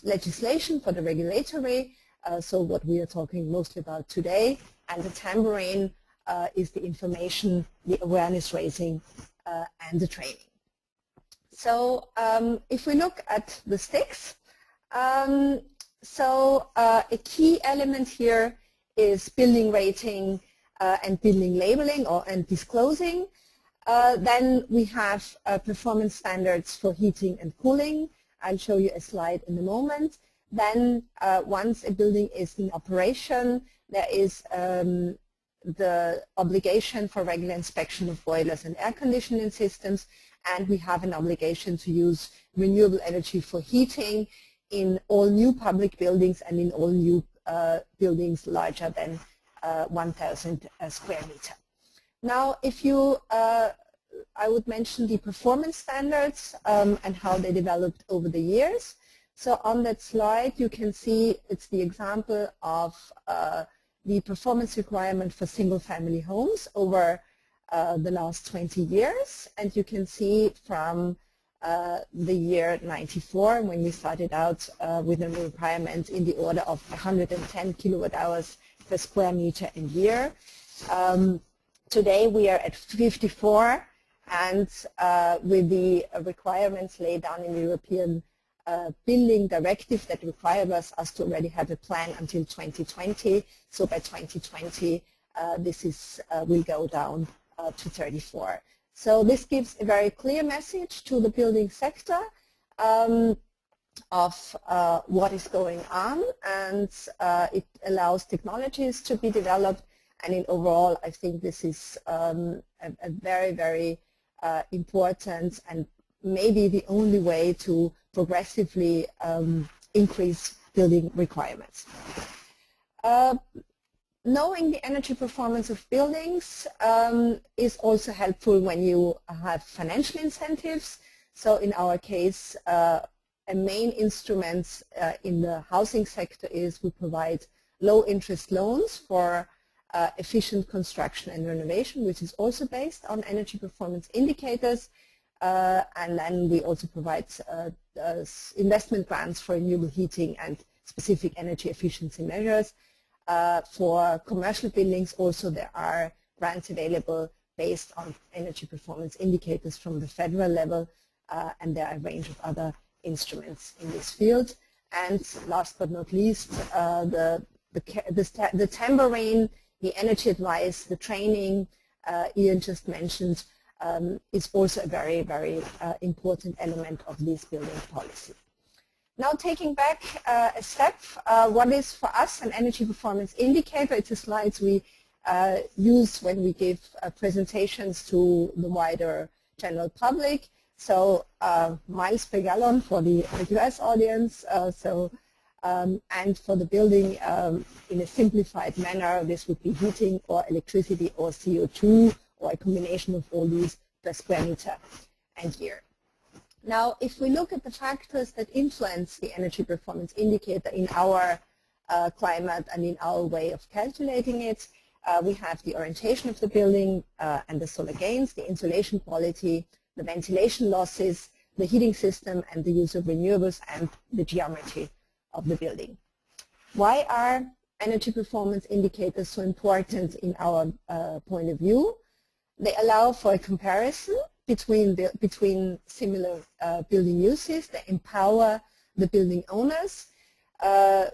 legislation, for the regulatory, so what we are talking mostly about today, and the tambourine is the information, the awareness raising, and the training. So if we look at the sticks, a key element here is building rating and building labeling and disclosing. Then we have performance standards for heating and cooling. I'll show you a slide in a moment. Then once a building is in operation, there is the obligation for regular inspection of boilers and air conditioning systems, and we have an obligation to use renewable energy for heating in all new public buildings and in all new buildings larger than 1,000 square meter. Now, if you, I would mention the performance standards and how they developed over the years. So on that slide, you can see it's the example of the performance requirement for single-family homes over the last 20 years. And you can see from the year 94, when we started out with a requirement in the order of 110 kilowatt hours per square meter and year. Today we are at 54, and with the requirements laid down in the European building directive that requires us to already have a plan until 2020. So by 2020 this will go down to 34. So this gives a very clear message to the building sector of what is going on, and it allows technologies to be developed, and in overall I think this is a very, very important and maybe the only way to progressively increase building requirements. knowing the energy performance of buildings is also helpful when you have financial incentives. So in our case, a main instrument in the housing sector is we provide low interest loans for efficient construction and renovation, which is also based on energy performance indicators. And then we also provide investment grants for renewable heating and specific energy efficiency measures. For commercial buildings also there are grants available based on energy performance indicators from the federal level, and there are a range of other instruments in this field. And last but not least, the tambourine, the energy advice, the training Ian just mentioned is also a very, very important element of this building policy. Now taking back a step, what is for us an energy performance indicator? It's a slide we use when we give presentations to the wider general public. So miles per gallon for the US audience, and for the building in a simplified manner, this would be heating or electricity or CO2 or a combination of all these per square meter and year. Now, if we look at the factors that influence the energy performance indicator in our climate and in our way of calculating it, we have the orientation of the building and the solar gains, the insulation quality, the ventilation losses, the heating system, and the use of renewables and the geometry of the building. Why are energy performance indicators so important in our point of view? They allow for a comparison between similar building uses. They empower the building owners. And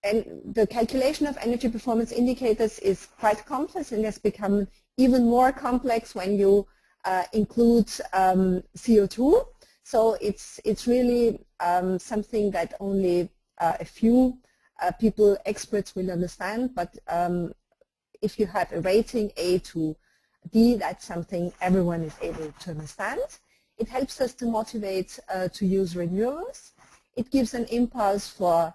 the calculation of energy performance indicators is quite complex and has become even more complex when you include CO2. So it's really something that only a few people, experts will understand, but if you have a rating A to D, that's something everyone is able to understand. It helps us to motivate to use renewables. It gives an impulse for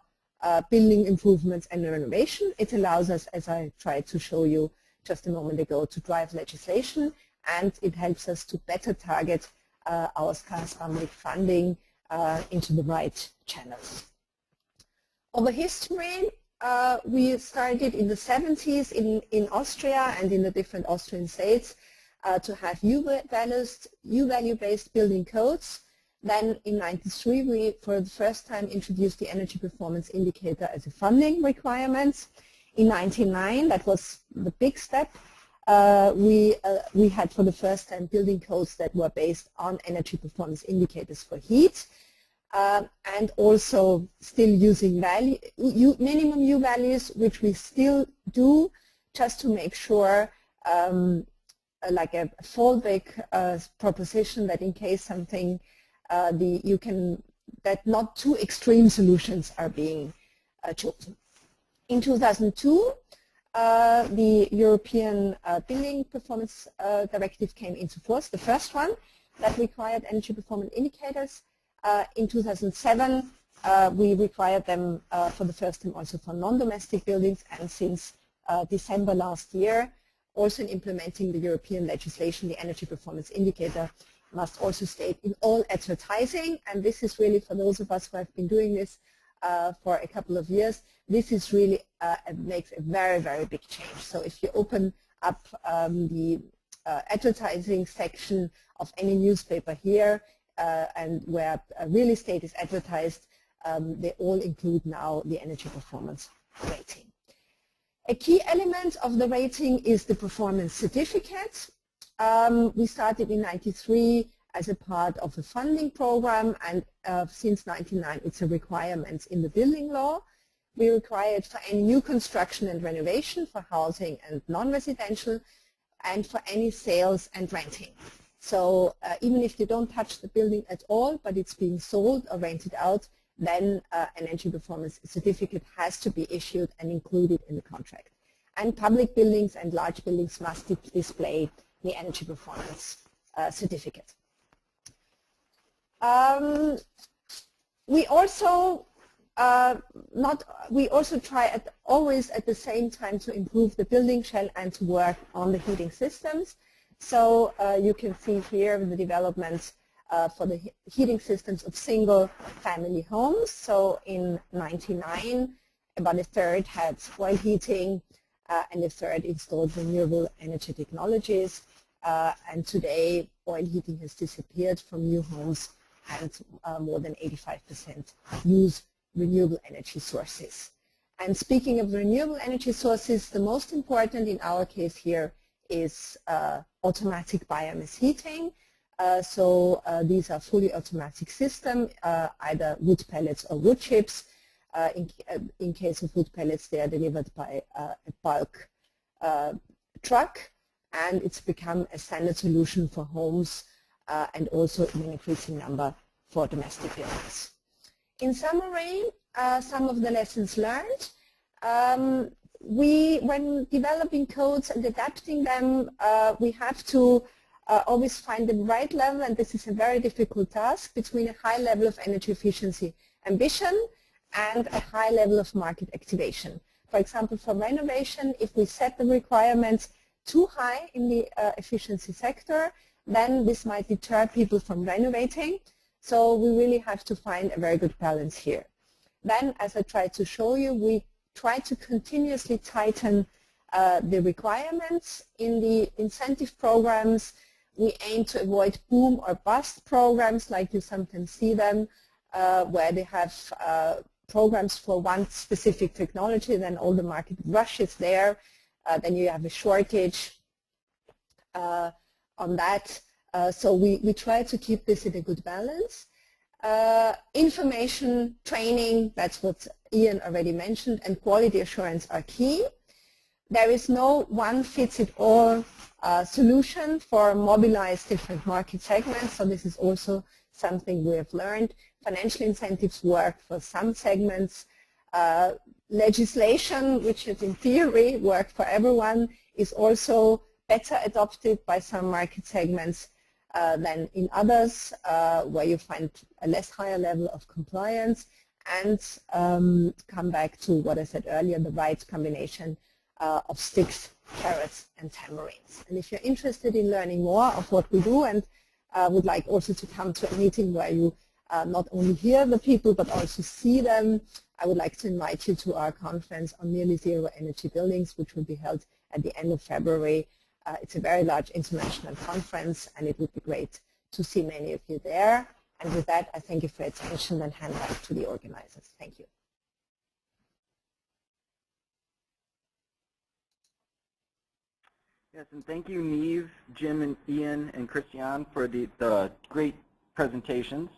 building improvements and renovation. It allows us, as I tried to show you just a moment ago, to drive legislation, and it helps us to better target our scarce public funding into the right channels. Over history, we started in the 70s in Austria and in the different Austrian states to have U-value-based building codes. Then in 93, we for the first time introduced the energy performance indicator as a funding requirement. In 99, that was the big step. We had for the first time building codes that were based on energy performance indicators for heat. And also still using minimum U values, which we still do, just to make sure, like a fallback proposition, that in case something, that not too extreme solutions are being chosen. In 2002, the European Building Performance Directive came into force, the first one that required energy performance indicators. In 2007, we required them for the first time also for non-domestic buildings, and since December last year, also in implementing the European legislation, the energy performance indicator must also state in all advertising, and this is really, for those of us who have been doing this for a couple of years, this is really makes a very, very big change. So if you open up the advertising section of any newspaper here, and where real estate is advertised, they all include now the energy performance rating. A key element of the rating is the performance certificate. We started in 93 as a part of a funding program, and since 99 it's a requirement in the building law. We require it for any new construction and renovation, for housing and non-residential, and for any sales and renting. So even if you don't touch the building at all, but it's being sold or rented out, then an energy performance certificate has to be issued and included in the contract. And public buildings and large buildings must display the energy performance certificate. We also we also try always at the same time to improve the building shell and to work on the heating systems. So you can see here the developments for the heating systems of single-family homes. So in 1999, about a third had oil heating, and a third installed renewable energy technologies. And today, oil heating has disappeared from new homes, and more than 85% use renewable energy sources. And speaking of renewable energy sources, the most important in our case here is automatic biomass heating. So these are fully automatic systems, either wood pellets or wood chips. In case of wood pellets, they are delivered by a bulk truck, and it's become a standard solution for homes and also in an increasing number for domestic buildings. In summary, some of the lessons learned. When developing codes and adapting them, we have to always find the right level, and this is a very difficult task, between a high level of energy efficiency ambition and a high level of market activation. For example, for renovation, if we set the requirements too high in the efficiency sector, then this might deter people from renovating. So we really have to find a very good balance here. Then, as I tried to show you, we try to continuously tighten the requirements. In the incentive programs, we aim to avoid boom or bust programs, like you sometimes see them, where they have programs for one specific technology, then all the market rushes there, then you have a shortage on that. So we try to keep this in a good balance. Information, training, that's what Ian already mentioned, and quality assurance are key. There is no one-fits-it-all solution for mobilize different market segments, so this is also something we have learned. Financial incentives work for some segments. Legislation, which is in theory work for everyone, is also better adopted by some market segments than in others, where you find a less higher level of compliance. And come back to what I said earlier, the right combination of sticks, carrots, and tamarins. And if you're interested in learning more of what we do, and would like also to come to a meeting where you not only hear the people but also see them, I would like to invite you to our conference on nearly zero energy buildings, which will be held at the end of February. It's a very large international conference, and it would be great to see many of you there. And with that, I thank you for your attention and hand back to the organizers. Thank you. Yes, and thank you, Neve, Jim, and Ian, and Christian for the great presentations.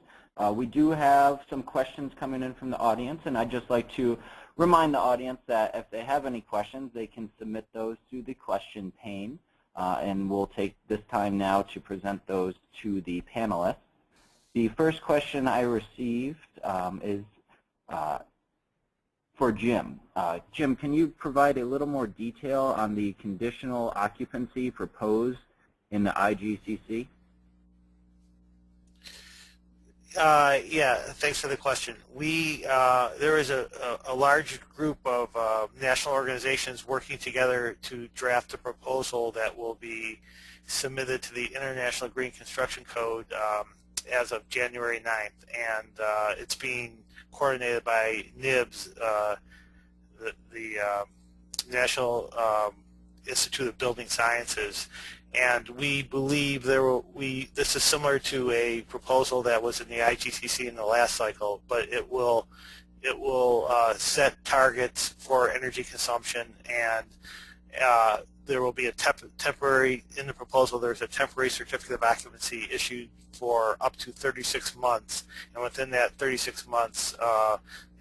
We do have some questions coming in from the audience, and I'd just like to remind the audience that if they have any questions, they can submit those through the question pane, and we'll take this time now to present those to the panelists. The first question I received is for Jim. Jim, can you provide a little more detail on the conditional occupancy proposed in the Igcc? Yeah, thanks for the question. There is a large group of national organizations working together to draft a proposal that will be submitted to the International Green Construction Code as of January 9th, and it's being coordinated by NIBS, the National Institute of Building Sciences. And we believe this is similar to a proposal that was in the IGCC in the last cycle, but it will set targets for energy consumption, and there will be a temporary, in the proposal there's a temporary certificate of occupancy issued for up to 36 months, and within that 36 months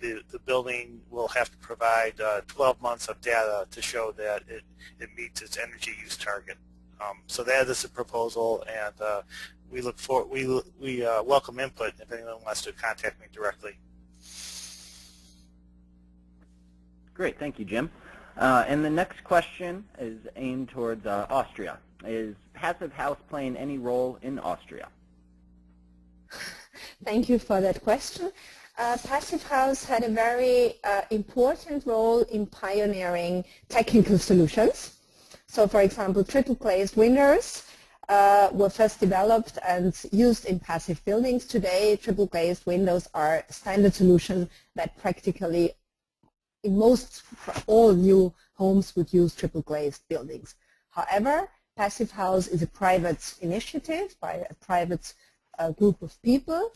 the building will have to provide 12 months of data to show that it meets its energy use target. So that is a proposal, and we welcome input if anyone wants to contact me directly. Great, thank you, Jim. And the next question is aimed towards Austria. Is passive house playing any role in Austria? Thank you for that question. Passive House had a very important role in pioneering technical solutions. So, for example, triple glazed windows were first developed and used in passive buildings. Today, triple glazed windows are a standard solution that practically in all new homes would use triple glazed buildings. However, Passive House is a private initiative by a private group of people.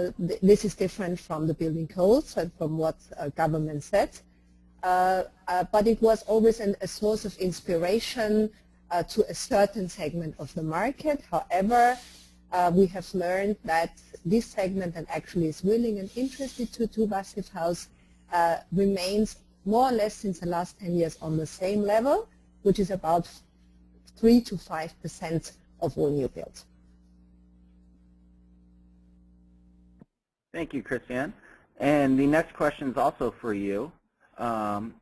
This is different from the building codes and from what government said. But it was always a source of inspiration to a certain segment of the market. However, we have learned that this segment that actually is willing and interested to Passive House remains more or less since the last 10 years on the same level, which is about 3 to 5% of all new builds. Thank you, Christiane. And the next question is also for you. And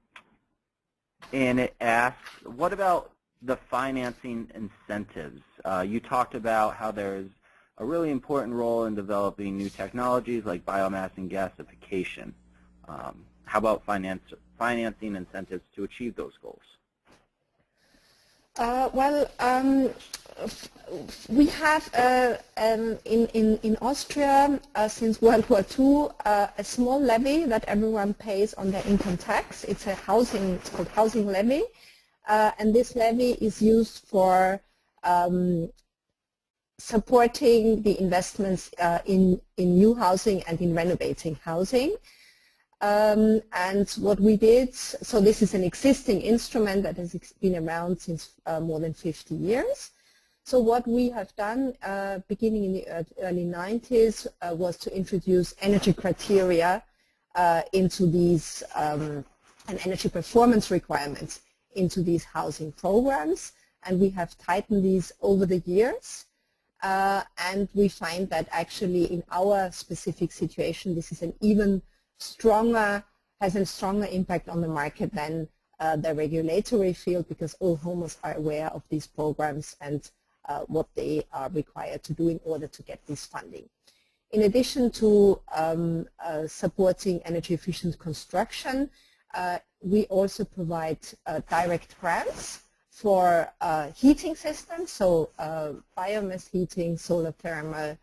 it asks, what about the financing incentives? You talked about how there's a really important role in developing new technologies like biomass and gasification. How about financing incentives to achieve those goals? We have in Austria since World War II a small levy that everyone pays on their income tax. It's it's called housing levy, and this levy is used for supporting the investments in new housing and in renovating housing. And what we did, so this is an existing instrument that has been around since more than 50 years. So what we have done beginning in the early 90s was to introduce energy criteria into these and energy performance requirements into these housing programs, and we have tightened these over the years. And we find that actually in our specific situation, this is an even has a stronger impact on the market than the regulatory field, because all homeowners are aware of these programs and what they are required to do in order to get this funding. In addition to supporting energy efficient construction, we also provide direct grants for heating systems, so biomass heating, solar thermal,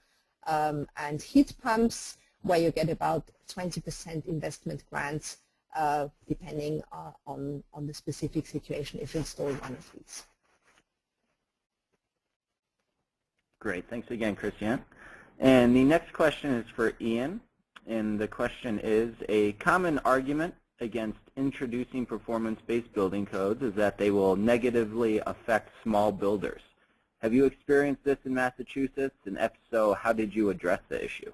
and heat pumps, where you get about 20% investment grants depending on the specific situation if you install one of these. Great. Thanks again, Christiane. And the next question is for Ian. And the question is, a common argument against introducing performance-based building codes is that they will negatively affect small builders. Have you experienced this in Massachusetts? And if so, how did you address the issue?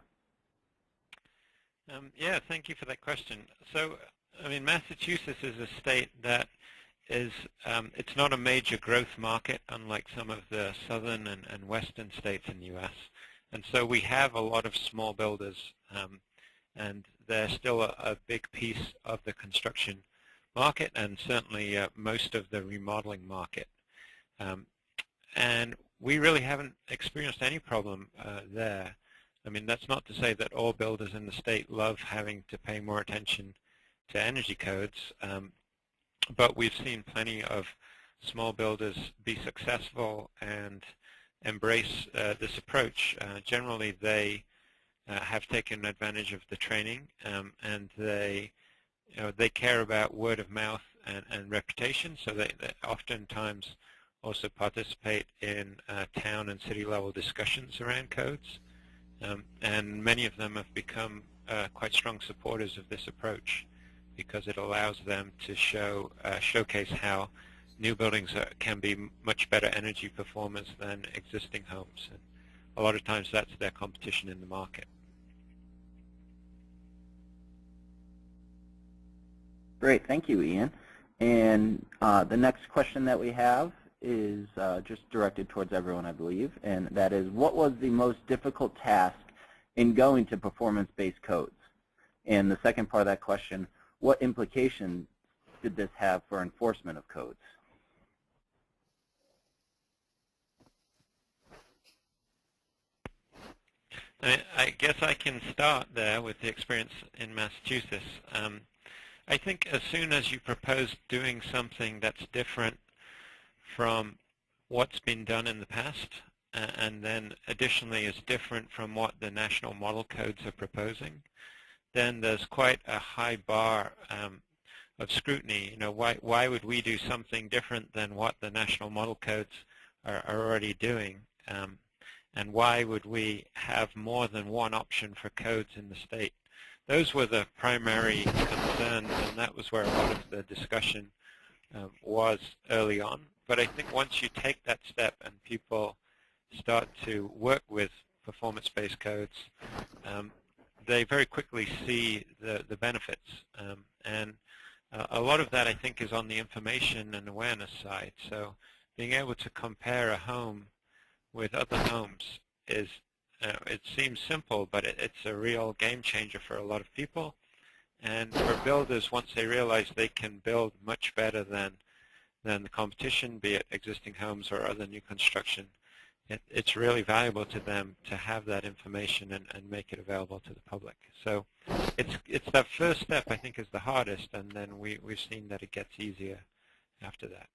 Yeah, thank you for that question. So, I mean, Massachusetts is a state that is, it's not a major growth market, unlike some of the southern and western states in the U.S. And so we have a lot of small builders, and they're still a big piece of the construction market and certainly most of the remodeling market. And we really haven't experienced any problem there. I mean, that's not to say that all builders in the state love having to pay more attention to energy codes, but we've seen plenty of small builders be successful and embrace this approach. Generally, they have taken advantage of the training, and they care about word of mouth and reputation, so they oftentimes also participate in town and city level discussions around codes. And many of them have become quite strong supporters of this approach because it allows them to showcase how new buildings can be much better energy performance than existing homes. And a lot of times that's their competition in the market. Great, thank you, Ian. And the next question that we have is just directed towards everyone, I believe, and that is, what was the most difficult task in going to performance-based codes? And the second part of that question, what implications did this have for enforcement of codes? I guess I can start there with the experience in Massachusetts. I think as soon as you propose doing something that's different from what's been done in the past, and then additionally is different from what the national model codes are proposing, then there's quite a high bar of scrutiny. You know, why would we do something different than what the national model codes are already doing? And why would we have more than one option for codes in the state? Those were the primary concerns, and that was where a lot of the discussion was early on. But I think once you take that step and people start to work with performance-based codes, they very quickly see the benefits. And a lot of that, I think, is on the information and awareness side. So being able to compare a home with other homes is, it seems simple, but it's a real game changer for a lot of people. And for builders, once they realize they can build much better than the competition, be it existing homes or other new construction, it's really valuable to them to have that information and make it available to the public. So it's that first step, I think, is the hardest, and then we've seen that it gets easier after that.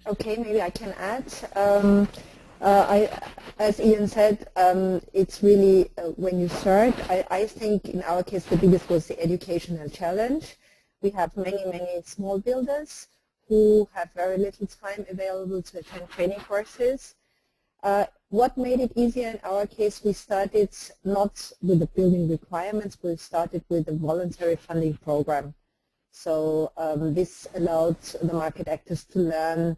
Okay, maybe I can add. As Ian said, it's really when you start, I think in our case the biggest was the educational challenge. We have many small builders who have very little time available to attend training courses. What made it easier in our case, we started not with the building requirements, we started with a voluntary funding program. So this allowed the market actors to learn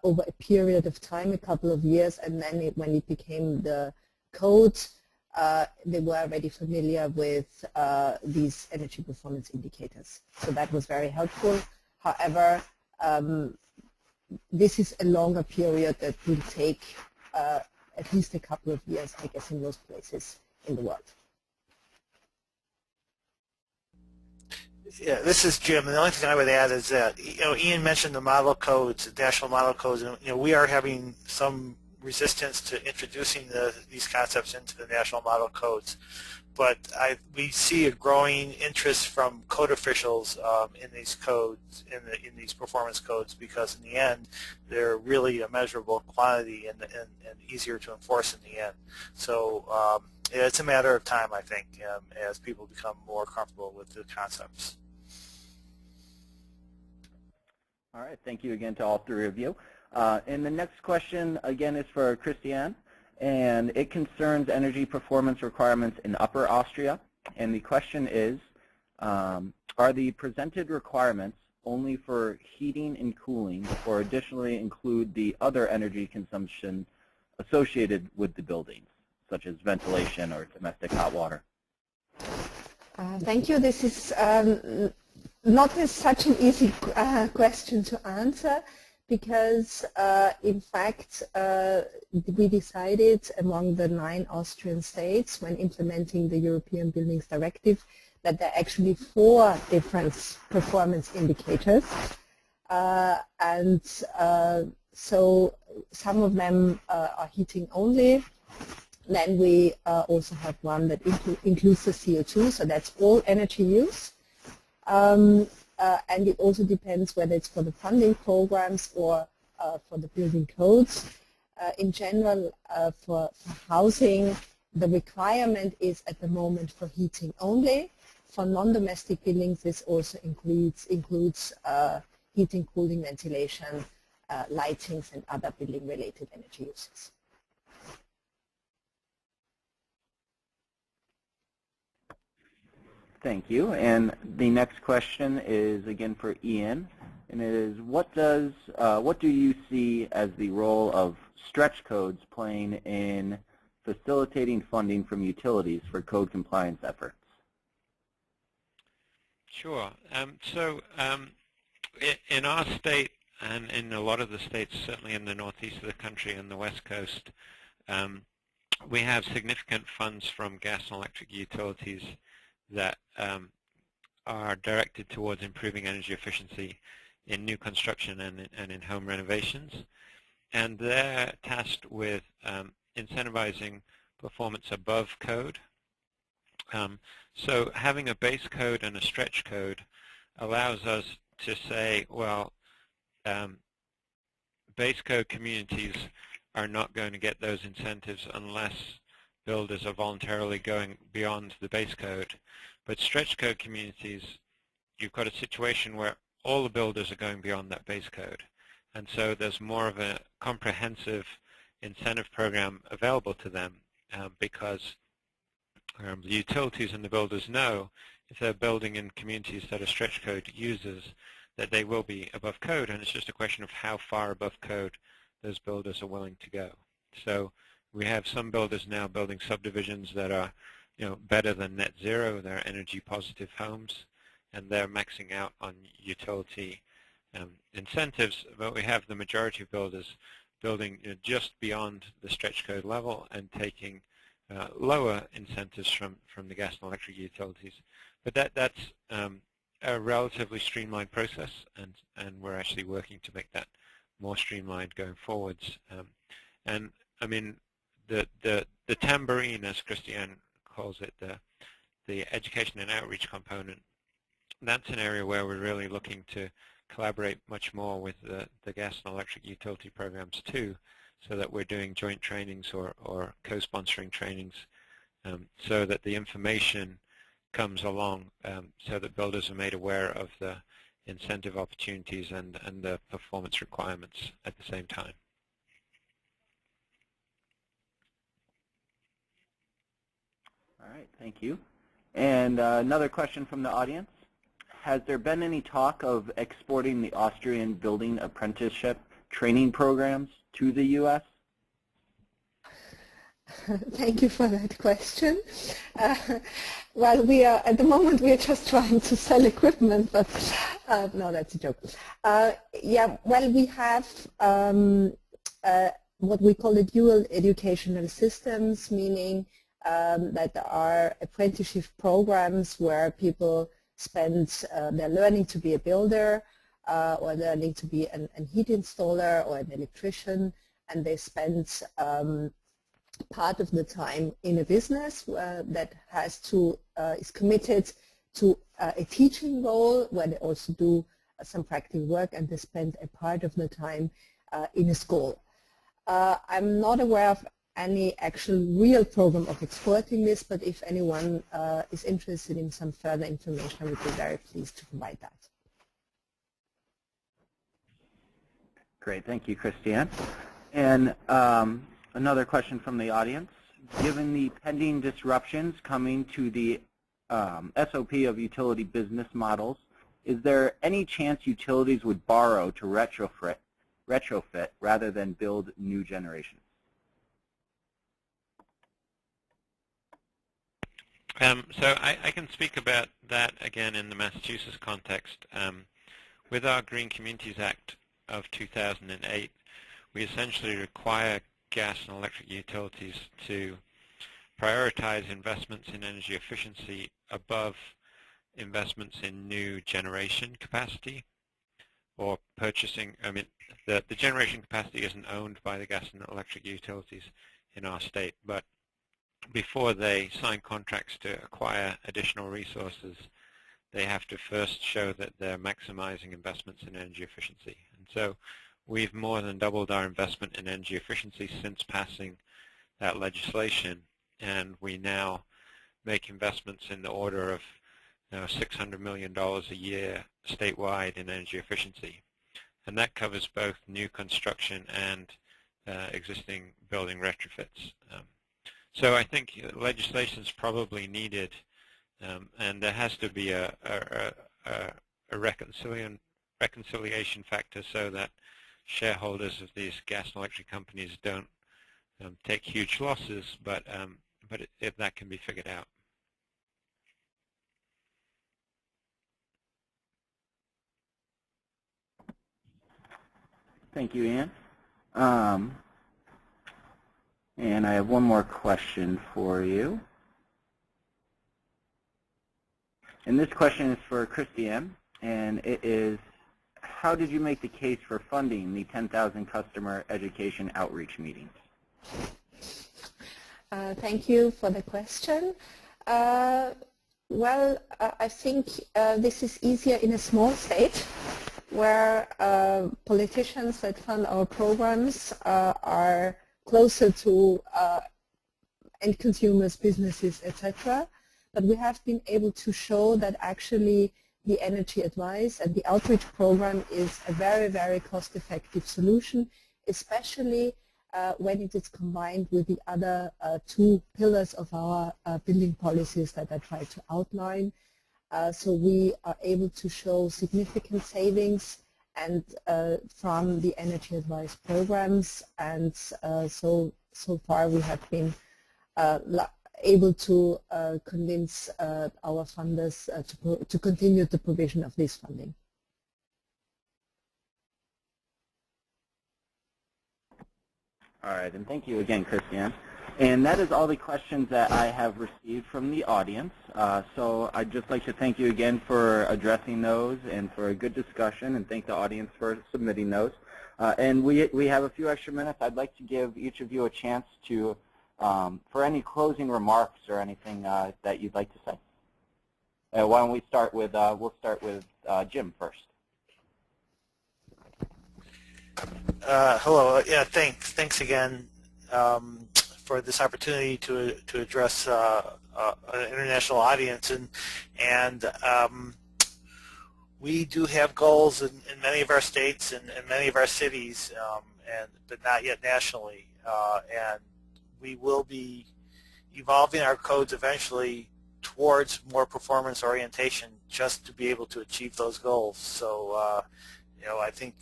over a period of time, a couple of years, and then when it became the code, they were already familiar with these energy performance indicators. So that was very helpful. However, this is a longer period that will take at least a couple of years, I guess, in most places in the world. Yeah, this is Jim, and the only thing I would add is that, Ian mentioned the model codes, national model codes, and we are having some resistance to introducing these concepts into the national model codes. But we see a growing interest from code officials in these codes, in these performance codes, because in the end, they're really a measurable quantity and easier to enforce in the end. So it's a matter of time, I think, as people become more comfortable with the concepts. All right, thank you again to all three of you. And the next question, again, is for Christiane, and it concerns energy performance requirements in Upper Austria. And the question is, are the presented requirements only for heating and cooling, or additionally include the other energy consumption associated with the buildings, such as ventilation or domestic hot water? Thank you. This is not such an easy question to answer, because in fact we decided among the 9 Austrian states when implementing the European Buildings Directive that there are actually 4 different performance indicators, and so some of them are heating only. Then we also have one that includes the CO2, so that's all energy use. And it also depends whether it's for the funding programs or for the building codes. In general, for housing, the requirement is at the moment for heating only. For non-domestic buildings, this also includes heating, cooling, ventilation, lightings, and other building-related energy uses. Thank you. And the next question is again for Ian, and it is, what do you see as the role of stretch codes playing in facilitating funding from utilities for code compliance efforts? Sure. In our state and in a lot of the states, certainly in the northeast of the country and the west coast, we have significant funds from gas and electric utilities that are directed towards improving energy efficiency in new construction and in home renovations. And they're tasked with incentivizing performance above code. So having a base code and a stretch code allows us to say, well, base code communities are not going to get those incentives unless builders are voluntarily going beyond the base code. But stretch code communities, you've got a situation where all the builders are going beyond that base code. And so there's more of a comprehensive incentive program available to them because the utilities and the builders know if they're building in communities that are stretch code users that they will be above code, and it's just a question of how far above code those builders are willing to go. So we have some builders now building subdivisions that are better than net zero. They're energy positive homes, and they're maxing out on utility incentives, but we have the majority of builders building just beyond the stretch code level and taking lower incentives from the gas and electric utilities. But that's a relatively streamlined process, and we're actually working to make that more streamlined going forwards. And I mean, the tambourine, as Christiane calls it, the education and outreach component, that's an area where we're really looking to collaborate much more with the gas and electric utility programs too, so that we're doing joint trainings or co-sponsoring trainings so that the information comes along so that builders are made aware of the incentive opportunities and the performance requirements at the same time. All right, thank you. And another question from the audience. Has there been any talk of exporting the Austrian building apprenticeship training programs to the U.S.? Thank you for that question. Well, at the moment we are just trying to sell equipment, but no, that's a joke. Yeah, well, we have what we call the dual educational systems, meaning that there are apprenticeship programs where people spend their learning to be a builder or learning to be a heat installer or an electrician, and they spend part of the time in a business that is committed to a teaching role, where they also do some practical work, and they spend a part of the time in a school. I'm not aware of any actual real program of exporting this, but if anyone is interested in some further information, I would be very pleased to provide that. Great, thank you, Christiane. And another question from the audience. Given the pending disruptions coming to the SOP of utility business models, is there any chance utilities would borrow to retrofit rather than build new generations? So I can speak about that again in the Massachusetts context. With our Green Communities Act of 2008, we essentially require gas and electric utilities to prioritize investments in energy efficiency above investments in new generation capacity or purchasing. I mean, the generation capacity isn't owned by the gas and electric utilities in our state, but before they sign contracts to acquire additional resources, they have to first show that they're maximizing investments in energy efficiency. And so we've more than doubled our investment in energy efficiency since passing that legislation, and we now make investments in the order of $600 million a year statewide in energy efficiency. And that covers both new construction and existing building retrofits. So I think legislation is probably needed, and there has to be a reconciliation factor so that shareholders of these gas and electric companies don't take huge losses, but if that can be figured out. Thank you, Ian. And I have one more question for you. And this question is for Christiane, and it is, how did you make the case for funding the 10,000 customer education outreach meetings? Thank you for the question. Well, I think this is easier in a small state where politicians that fund our programs are closer to end consumers, businesses, etc. But we have been able to show that actually the energy advice and the outreach program is a very, very cost-effective solution, especially when it is combined with the other two pillars of our building policies that I tried to outline. So we are able to show significant savings and from the energy advice programs, and so far we have been able to convince our funders to continue the provision of this funding. All right, and thank you again, Christiane. And that is all the questions that I have received from the audience. So I'd just like to thank you again for addressing those and for a good discussion, and thank the audience for submitting those. And we have a few extra minutes. I'd like to give each of you a chance to, for any closing remarks or anything that you'd like to say. Why don't we start with, we'll start with Jim first. Hello. Yeah, thanks again for this opportunity to address an international audience, and we do have goals in many of our states and many of our cities, but not yet nationally, and we will be evolving our codes eventually towards more performance orientation just to be able to achieve those goals. So you know, I think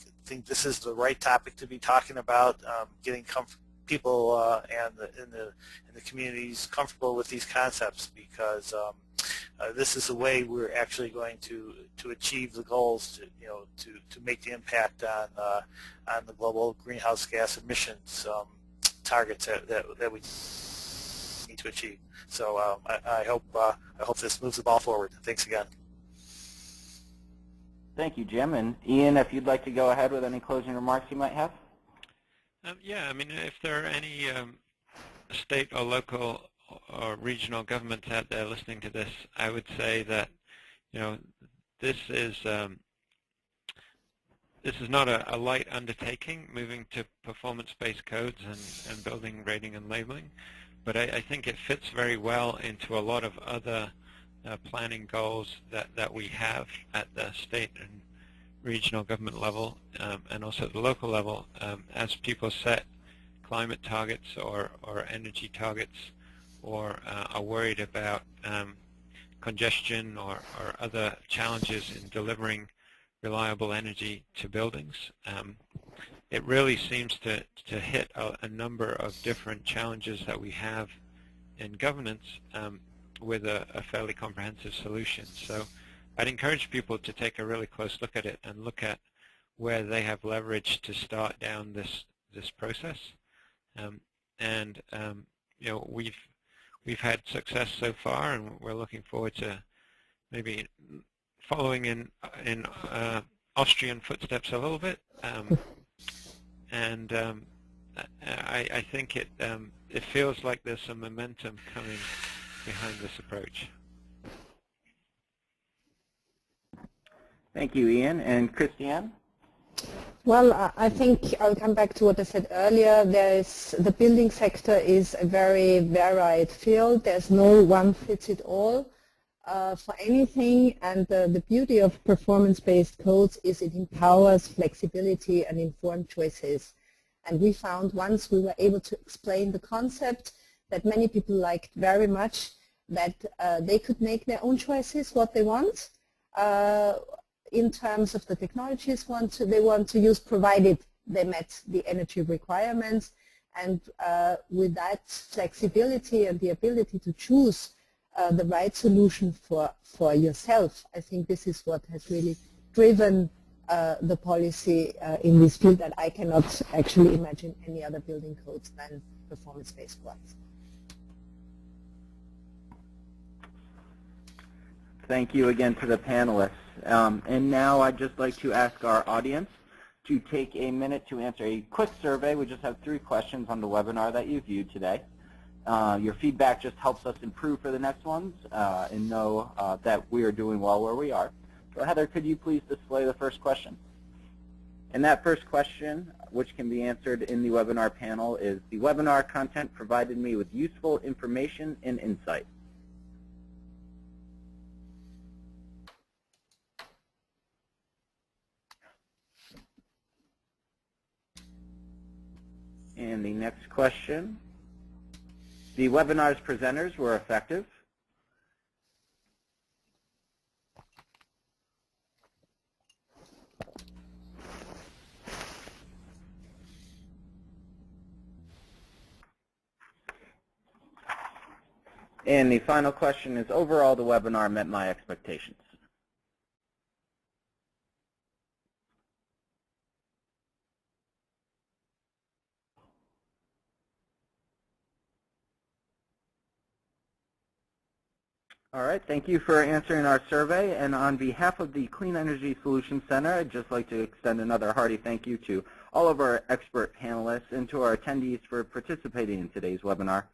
this is the right topic to be talking about, getting people in the communities comfortable with these concepts, because this is the way we're actually going to achieve the goals, to make the impact on the global greenhouse gas emissions targets that we need to achieve. So I hope this moves the ball forward. Thanks again. Thank you, Jim. And Ian, if you'd like to go ahead with any closing remarks you might have. Yeah, I mean, if there are any state or local or regional governments out there listening to this, I would say that, this is not a light undertaking, moving to performance-based codes and building rating and labeling, but I think it fits very well into a lot of other planning goals that we have at the state and regional government level, and also at the local level, as people set climate targets or energy targets, or are worried about congestion or other challenges in delivering reliable energy to buildings. It really seems to hit a number of different challenges that we have in governance with a fairly comprehensive solution. So I'd encourage people to take a really close look at it and look at where they have leverage to start down this process. We've had success so far, and we're looking forward to maybe following in Austrian footsteps a little bit. I think it feels like there's some momentum coming behind this approach. Thank you, Ian. And Christiane? Well, I think I'll come back to what I said earlier. The building sector is a very varied field. There's no one fits it all for anything, and the beauty of performance-based codes is it empowers flexibility and informed choices. And we found once we were able to explain the concept that many people liked very much, that they could make their own choices, what they want, in terms of the technologies they want to use, provided they met the energy requirements. And with that flexibility and the ability to choose the right solution for yourself, I think this is what has really driven the policy in this field, that I cannot actually imagine any other building codes than performance-based ones. Thank you again to the panelists. And now I'd just like to ask our audience to take a minute to answer a quick survey. We just have 3 questions on the webinar that you viewed today. Your feedback just helps us improve for the next ones and know that we are doing well where we are. So Heather, could you please display the first question? And that first question, which can be answered in the webinar panel, is the webinar content provided me with useful information and insight. And the next question, the webinar's presenters were effective. And the final question is, overall, the webinar met my expectations. All right, thank you for answering our survey. And on behalf of the Clean Energy Solutions Center, I'd just like to extend another hearty thank you to all of our expert panelists and to our attendees for participating in today's webinar.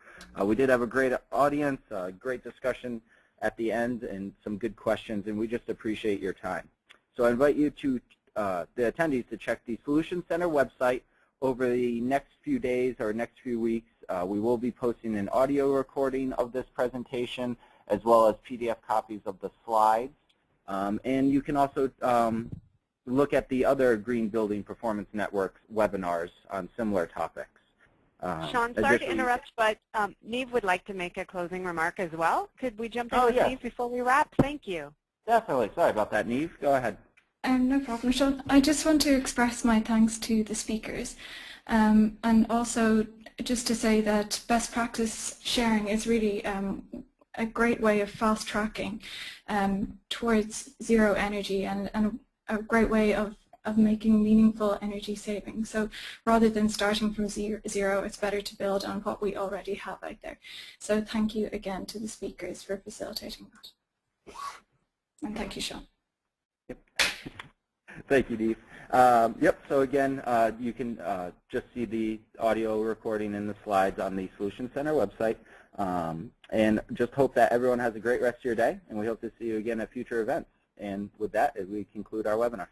We did have a great audience, a great discussion at the end, and some good questions, and we just appreciate your time. So I invite you to, the attendees, to check the Solutions Center website over the next few days or next few weeks. We will be posting an audio recording of this presentation, as well as PDF copies of the slides. And you can also look at the other Green Building Performance Network webinars on similar topics. Sean, sorry to interrupt, but Neve would like to make a closing remark as well. Could we jump in with yes. Neve before we wrap? Thank you. Definitely. Sorry about that, Neve. Go ahead. No problem, Sean. I just want to express my thanks to the speakers. And also just to say that best practice sharing is really a great way of fast-tracking towards zero energy and a great way of making meaningful energy savings. So rather than starting from zero, it's better to build on what we already have out there. So thank you again to the speakers for facilitating that. And thank you, Sean. Yep. Thank you, Neve. So again, you can just see the audio recording and the slides on the Solutions Center website. And just hope that everyone has a great rest of your day, and we hope to see you again at future events. And with that, we conclude our webinar.